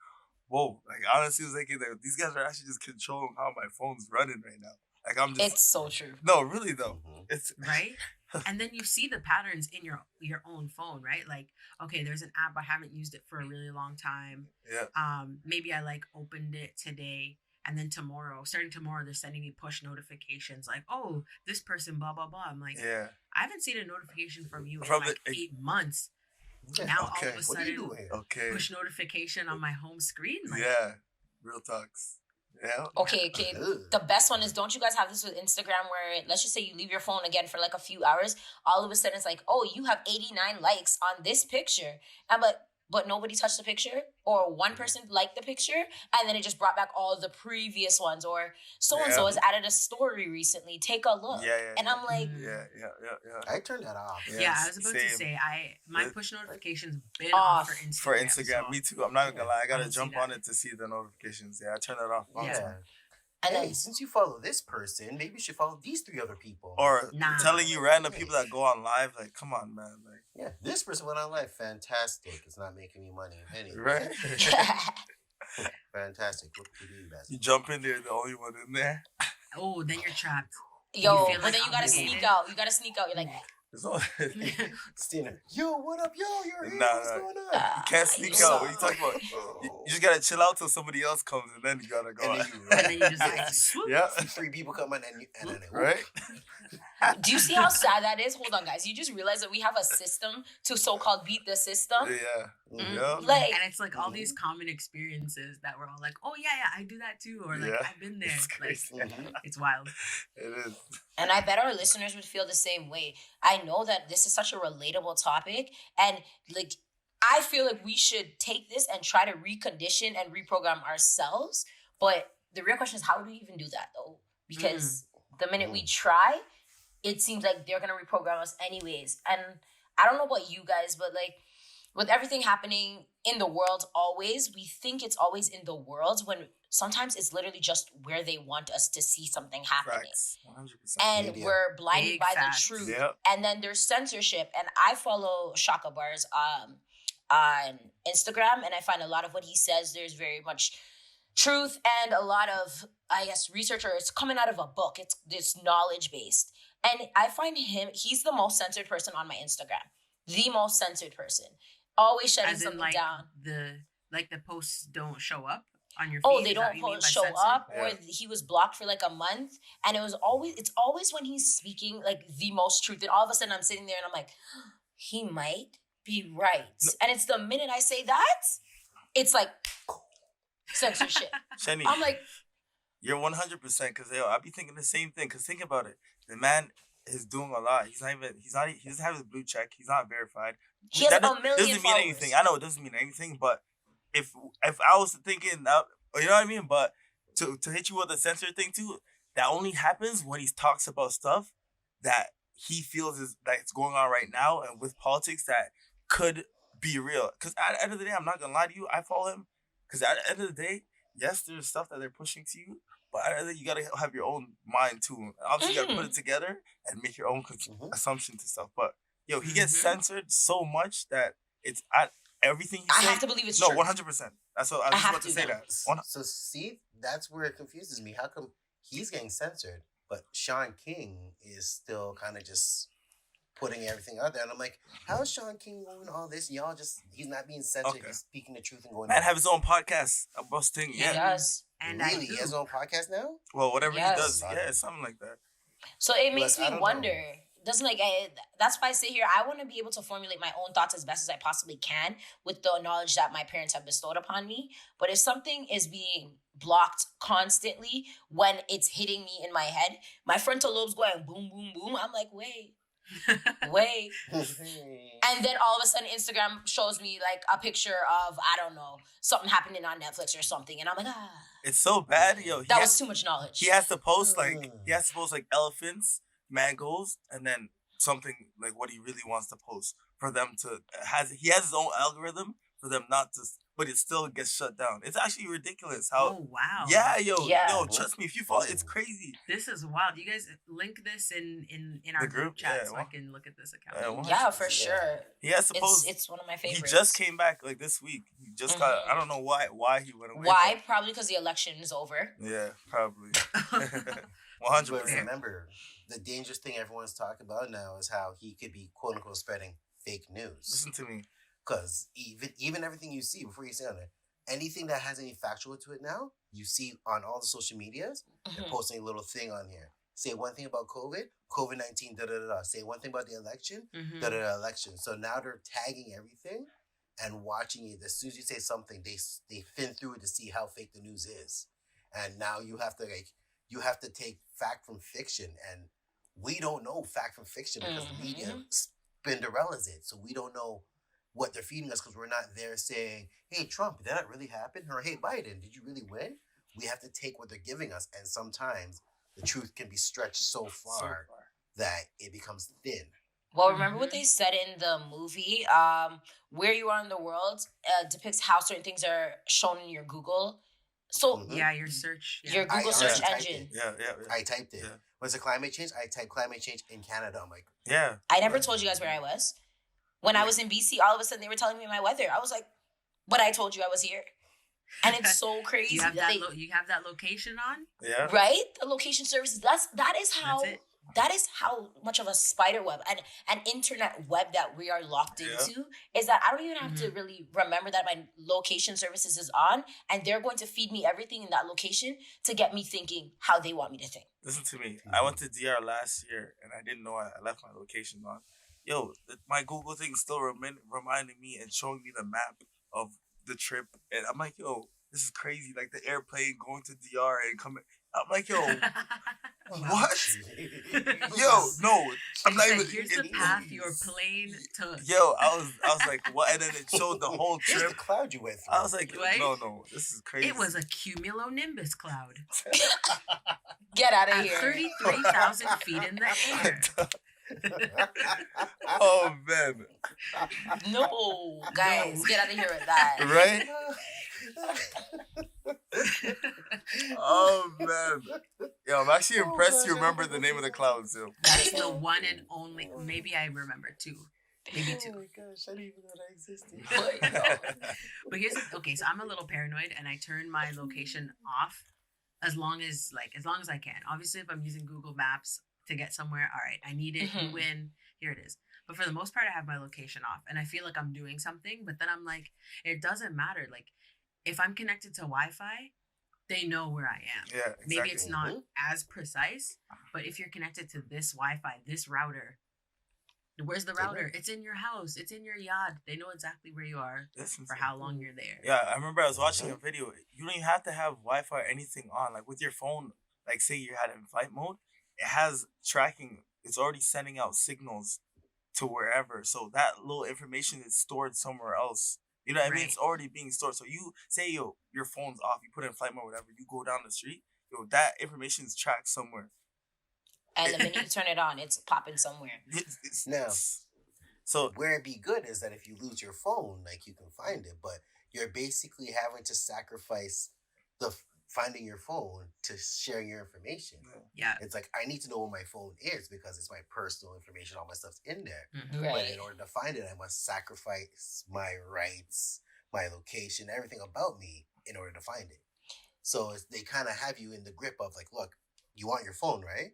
whoa. Like honestly, it was like these guys are actually just controlling how my phone's running right now. Like I'm just It's so true. no, really though. Mhm. It's Right? And then you see the patterns in your own phone, right? Like, okay, there's an app, I haven't used it for a really long time. yeah. Maybe I like opened it today, and then starting tomorrow, they're sending me push notifications like, oh, this person, blah blah blah. I'm like, Yeah. I haven't seen a notification from you in From like the- 8 months. Yeah, Now all okay. of a what are you sudden, doing? Okay. push notification on my home screen. Like, Yeah. Real talks. Yeah. Okay. Ugh. The best one is, don't you guys have this with Instagram where, let's just say you leave your phone again for like a few hours, all of a sudden it's like, oh, you have 89 likes on this picture. And but nobody touched the picture, or one person liked the picture, and then it just brought back all the previous ones, or so-and-so Yeah. has added a story recently. Take a look. Yeah. And I'm like, Yeah. I turned that off. yeah, I was about to same. say my It- push notifications been Off. off for Instagram. For Instagram, so- me too. I'm not gonna lie. I I gotta don't see jump that. on it to see the notifications. Yeah, I turn that off. all the Yeah. time. and Hey, then since you follow this person, maybe you should follow these 3 other people. Or Nah. telling you random people that go on live, like, come on, man, like, yeah, this person went on live. Fantastic. It's not making me money. Anyway, right? fantastic. What could you do, best? You jump in there, the only one in there. Oh, then you're trapped. yo, feel but like then you gotta obligated. sneak out. You gotta sneak out. You're like, There's no. Stina, yo, what up, yo? You're here. Nah, What's nah. going on? You can't sneak out. What you talking about? You just gotta chill out till somebody else comes, and then you gotta go. And out. then you And then you just run. like swoop. Yeah. See 3 people come in and then Right? Do you see how sad that is? Hold on, guys. You just realize that we have a system to so-called beat the system. Yeah. Mhm. Yeah. Like, And it's like all these common experiences that we're all like, oh yeah, I do that too, or like Yeah. I've been there. It's Like crazy. Mhm. it's wild. It is. and I bet our listeners would feel the same way. I know that this is such a relatable topic, and like I feel like we should take this and try to recondition and reprogram ourselves. But the real question is, how do we even do that though? Because the minute we try, it seems like they're gonna reprogram us anyways. And I don't know about you guys, but like with everything happening in the world always, we think it's always in the world when sometimes it's literally just where they want us to see something happening. Facts. 100%. And Media. we're blinded Big by facts. the truth. Yep. And then there's censorship. And I follow Shaka Bars on Instagram, and I find a lot of what he says, there's very much truth and a lot of, I guess, research, or it's coming out of a book. It's knowledge based. And I find he's the most censored person on my Instagram. The most censored person. Always shutting As in something like down. the posts don't show up on your feed. Oh, Is they that don't what you mean by show censored? up, or Yeah. he was blocked for like a month, and it's always when he's speaking like the most truth, and all of a sudden I'm sitting there and I'm like, he might be right, and it's the minute I say that, it's like censorship. Shenny, I'm like, you're 100% because I be thinking the same thing. Because think about it, the man is doing a lot. He doesn't have his blue check. He's not verified. he has That a million doesn't mean followers. anything. I know it doesn't mean anything, but if I was thinking that, you know what I mean. But to hit you with the censor thing too, that only happens when he talks about stuff that he feels that's going on right now, and with politics that could be real. Because at the end of the day, I'm not gonna lie to you, I follow him. Because at the end of the day, yes, there's stuff that they're pushing to you, but at the end of the day, you gotta have your own mind too. Obviously, you gotta put it together and make your own assumption to stuff. But yo, he gets censored so much that it's everything he I says. have to believe it's No, true. 100%. That's what I was just have about to to say. now. That So see, that's where it confuses me. How come he's getting censored, but Sean King is still kind of just putting everything out there? And I'm like, how is Sean King doing all this? He's not being censored. Okay. He's speaking the truth and going. man have his own podcast about thing. He Yeah. does. And I Really, he has his do. own podcast now. Well, whatever Yes. he does, yeah, something like that. So it makes Look, I me don't wonder. know. Doesn't like that's why I sit here. I want to be able to formulate my own thoughts as best as I possibly can with the knowledge that my parents have bestowed upon me. But if something is being blocked constantly when it's hitting me in my head, my frontal lobe's going boom, boom, boom. I'm like, wait. And then all of a sudden Instagram shows me like a picture of, I don't know, something happening on Netflix or something. And I'm like, It's so bad, yo. that was too much knowledge. He has to post like elephants, mangoes, and then something like what he really wants to post for them to he has his own algorithm for them not to, but it still gets shut down. It's actually ridiculous how. Oh wow. Yeah, Yeah. yo, trust me. If you follow, it's crazy. This is wild. You guys link this in our The group group? chat Yeah, so I well- can look at this account. Yeah, well- Yeah, for sure. He has to post. It's one of my He favorites. just came back like this week. He just got. Mhm. I don't know why he went away. Why? Probably because the election is over. but- yeah, probably. But 100%. remember, the dangerous thing everyone's talking about now is how he could be quote unquote spreading fake news. Listen to me. Because even everything you see before you say on it, anything that has any factual to it now, you see on all the social medias, they're Mhm. posting a little thing on here. Say one thing about COVID-19, da da da da. Say one thing about the election, Mhm. da da da election. So now they're tagging everything and watching it. As soon as you say something, they fin through it to see how fake the news is, and now you have to take fact from fiction, and we don't know fact from fiction because the media Spinderella's it, so we don't know what they're feeding us because we're not there saying, hey, Trump, did that really happen? Or hey, Biden, did you really win? We have to take what they're giving us. And sometimes the truth can be stretched so far that it becomes thin. Well, remember what they said in the movie? Where you are in the world depicts how certain things are shown in your Google. So Mhm. Yeah, your search. Yeah. your Google search typed engine. it. Yeah. I typed it. Yeah. When it's a climate change, I typed climate change in Canada. I'm like, Yeah. I never told you guys where I was. When I was in BC, all of a sudden they were telling me my weather. I was like, but I told you I was here. And it's so crazy. You have that that. You have that location on. Yeah. right? The location services. That is how That's it. that is how much of a spider web and an internet web that we are locked Yeah. into, is that I don't even have to Mm-hmm. really remember that my location services is on, and they're going to feed me everything in that location to get me thinking how they want me to think. Listen to me. I went to DR last year and I didn't know I left my location on. Yo, my Google thing still reminding me and showing me the map of the trip, and I'm like, yo, this is crazy. Like the airplane going to DR and coming. I'm like, yo, what? Yo, no, I'm not even. Here's the path your plane took. Yo, I was like, what? And then it showed the whole Here's trip. the cloud you went through. I was like, Right? no, this is crazy. It was a cumulonimbus cloud Get out of at here. 33,000 feet in the air. Oh man, No, guys, get out of here with that. right? Oh man, yo, I'm actually impressed. You remember the name of the clouds, yo. That's the one and only. Maybe I remember two. Maybe Oh two. my gosh, I didn't even know that existed. But here's okay. So I'm a little paranoid, and I turn my location off as long as I can. Obviously, if I'm using Google Maps to get somewhere, all right, I need it. You Mhm. win. Here it is. But for the most part, I have my location off, and I feel like I'm doing something. But then I'm like, it doesn't matter. Like, if I'm connected to Wi-Fi, they know where I am. Yeah, exactly. Maybe it's not as precise, but if you're connected to this Wi-Fi, this router, where's the They know. router? It's in your house. It's in your yard. They know exactly where you are Listen for to how me. long you're there. Yeah, I remember I was watching a video. You don't even have to have Wi-Fi or anything on. Like with your phone, like say you had it in flight mode, it has tracking. It's already sending out signals to wherever. So that little information is stored somewhere else. You know what I mean? Right. It's already being stored. So you say your phone's off, you put it in flight mode, whatever. You go down the street, that information is tracked somewhere. And the minute you turn it on, it's popping somewhere. Now, So where it'd be good is that if you lose your phone, like you can find it, but you're basically having to sacrifice finding your phone to sharing your information. Yeah. It's like I need to know where my phone is because it's my personal information. All my stuff's in there. Mhm. Right. But in order to find it, I must sacrifice my rights, my location, everything about me in order to find it. So they kind of have you in the grip of like, look, you want your phone, right?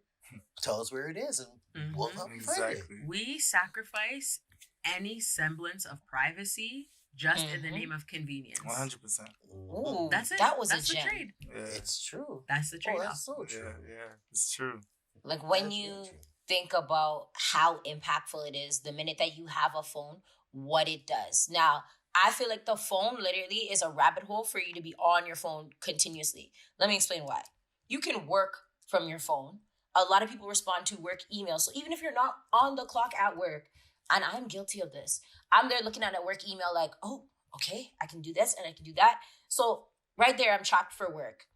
Tell us where it is, and we'll Mhm. help you find it. exactly. We sacrifice any semblance of privacy just in the Mhm. name of convenience. 100%. Ooh, That's it. that was That's a the gem. trade. Yeah. It's true. That's the Oh, trade-off. that's so Yeah, true. yeah, it's true. Like when That's you very true. think about how impactful it is the minute that you have a phone, what it does. Now, I feel like the phone literally is a rabbit hole for you to be on your phone continuously. Let me explain why. You can work from your phone. A lot of people respond to work emails. So even if you're not on the clock at work, and I'm guilty of this, I'm there looking at a work email like, oh, okay, I can do this and I can do that. So right there, I'm tracked for work.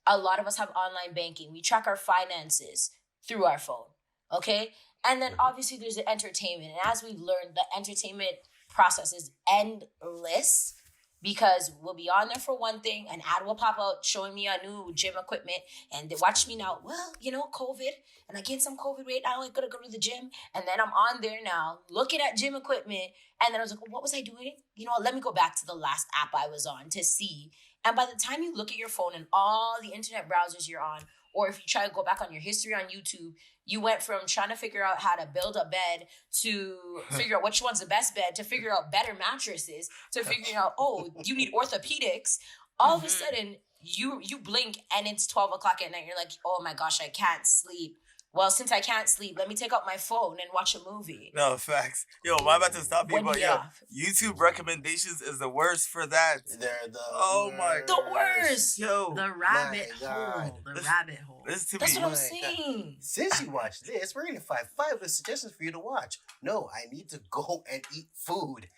A lot of us have online banking. We track our finances through our phone. Okay. And then Mhm. obviously there's the entertainment. And as we've learned, the entertainment process is endless because we'll be on there for one thing, an ad will pop out showing me a new gym equipment, and they watch me now. Well, COVID, and I gained some COVID weight. Now I gotta go to the gym, and then I'm on there now looking at gym equipment, and then I was like, what was I doing? Let me go back to the last app I was on to see. And by the time you look at your phone and all the internet browsers you're on, or if you try to go back on your history on YouTube, you went from trying to figure out how to build a bed to figure out which one's the best bed, to figure out better mattresses, to figuring out, oh, you need orthopedics. All of a Mhm. sudden, you blink and it's 12 o'clock at night. You're like, oh my gosh, I can't sleep. Well, since I can't sleep, let me take out my phone and watch a movie. No, facts. Yo, am I about to stop you? When But you yo, get off. YouTube recommendations is the worst for that. They're the Oh my- The worst. Yo, The rabbit God. hole. The This- rabbit hole. listen to That's me. what I'm My God. saying. Since you watched this, we're gonna find 5 suggestions for you to watch. No, I need to go and eat food.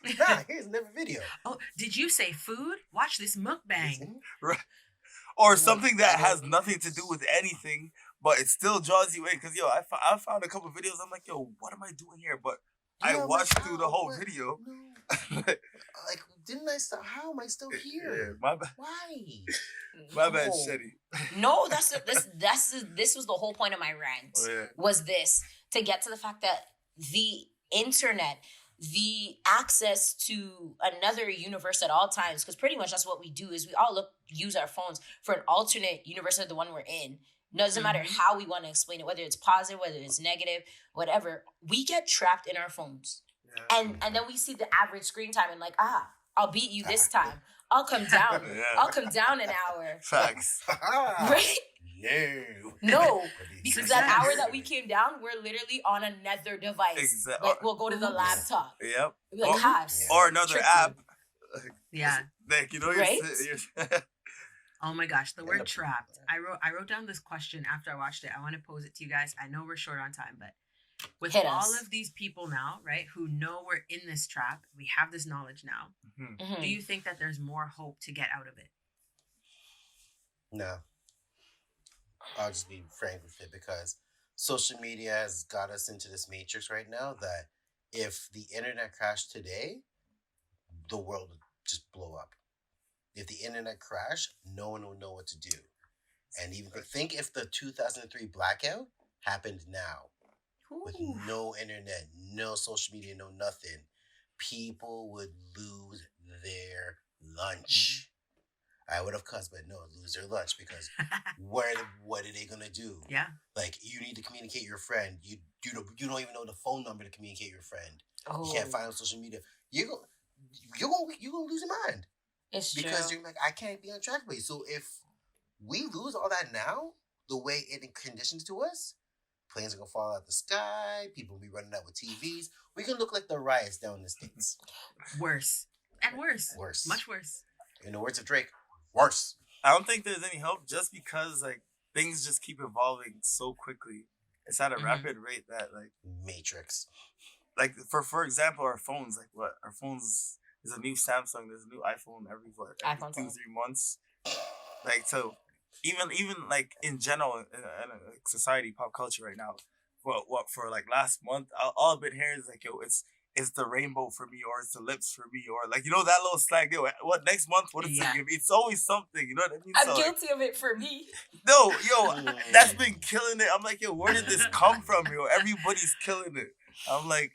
Here's another video. Oh, did you say food? Watch this mukbang. Or No, something that I has don't- nothing to do with anything, but it still draws you in. Cause yo, I found a couple videos. I'm like, yo, what am I doing here? But I Yeah, I'm watched like, through the how? whole What? video. No. Like, didn't I stop? How am I still Yeah, here? my bad, Why? my bad, No. Shetty. No, this was the whole point of my rant. Oh, yeah. Was this to get to the fact that the internet, the access to another universe at all times, because pretty much that's what we do, is we all use our phones for an alternate universe of the one we're in. Doesn't matter how we want to explain it, whether it's positive, whether it's negative, whatever. We get trapped in our phones. Yeah. And then we see the average screen time and like, I'll beat you this time. I'll come down. Yeah. I'll come down an hour. Facts. Right? No. Because that Success. hour that we came down, we're literally on another device. Exactly. Like we'll go to the laptop. Yep. We'll be like, Yeah. Or another tricky. app. Yeah. Like, you know, Right? you're Oh my gosh, the word Yeah. trapped. I wrote down this question after I watched it. I want to pose it to you guys. I know we're short on time, but with Hit all us. of these people now, right, who know we're in this trap, we have this knowledge now. Mhm. Do you think that there's more hope to get out of it? No. I'll just be frank with it because social media has got us into this matrix right now that if the internet crashed today, the world would just blow up. If the internet crashed, no one would know what to do. And even think if the 2003 blackout happened now with Ooh. no internet, no social media, no nothing, people would lose their lunch. I would have cussed, but no, lose their lunch because what are they gonna do? Yeah. Like you need to communicate your friend. You don't even know the phone number to communicate your friend. Oh, You can't find on social media. You're gonna lose your mind it's because true. you're like I can't be on track with you. So if we lose all that now, the way it conditions to us, planes are gonna fall out the sky. People will be running out with TVs. We can look like the riots down in the states. Worse. And worse. Worse. Much worse. In the words of Drake, worse. I don't think there's any hope just because like things just keep evolving so quickly. It's at a Mhm. rapid rate that Matrix. like for example, our phones, like what our phones, there's a new Samsung, there's a new iPhone every iPhone 2-3 phone. months. Like so, even like in general in like society, pop culture right now, what for like last month, all I've been hearing is like yo, it's the rainbow for me, or it's the lips for me, or like you know that little slang. Yo, what next month? What is Yeah. it? It's always something. You know what I mean? I'm So, like, guilty of it for me. no, yo, that's been killing it. I'm like, yo, where did this come from, yo? Everybody's killing it. I'm like,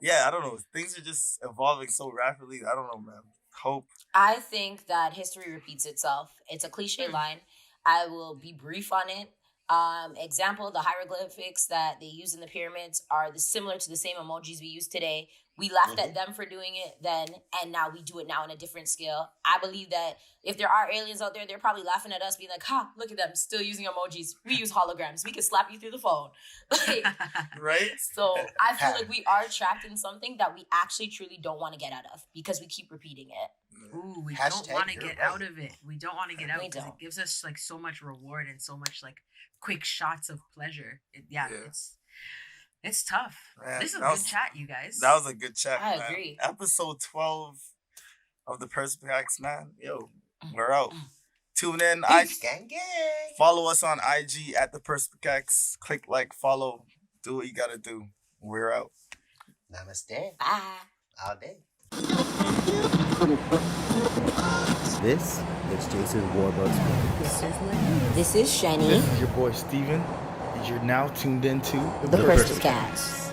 yeah, I don't know. Things are just evolving so rapidly. I don't know, man. Hope. I think that history repeats itself. It's a cliche line. I will be brief on it. Example, the hieroglyphics that they use in the pyramids are similar to the same emojis we use today. We laughed at them for doing it then, and now we do it now on a different scale. I believe that if there are aliens out there, they're probably laughing at us, being like, look at them, still using emojis. We use holograms. We can slap you through the phone. Like, Right? so I feel like we are trapped in something that we actually truly don't want to get out of because we keep repeating it. Ooh, we Hashtag, don't want to you're get right. out of it. We don't want to get out We because it don't. gives us like so much reward and so much like quick shots of pleasure. Yeah. It's tough. Man, This is a that good was- chat, you guys. That was a good chat. I man. agree. Episode 12 of the Perspicax, man. Yo, we're out. Tune in. Gang gang. Follow us on IG at the Perspicax. Click like, follow. Do what you gotta do. We're out. Namaste. Bye. All day. This is Jason Warbucks. This is Shani, This is your boy Steven, and you're now tuned into the Perspicax.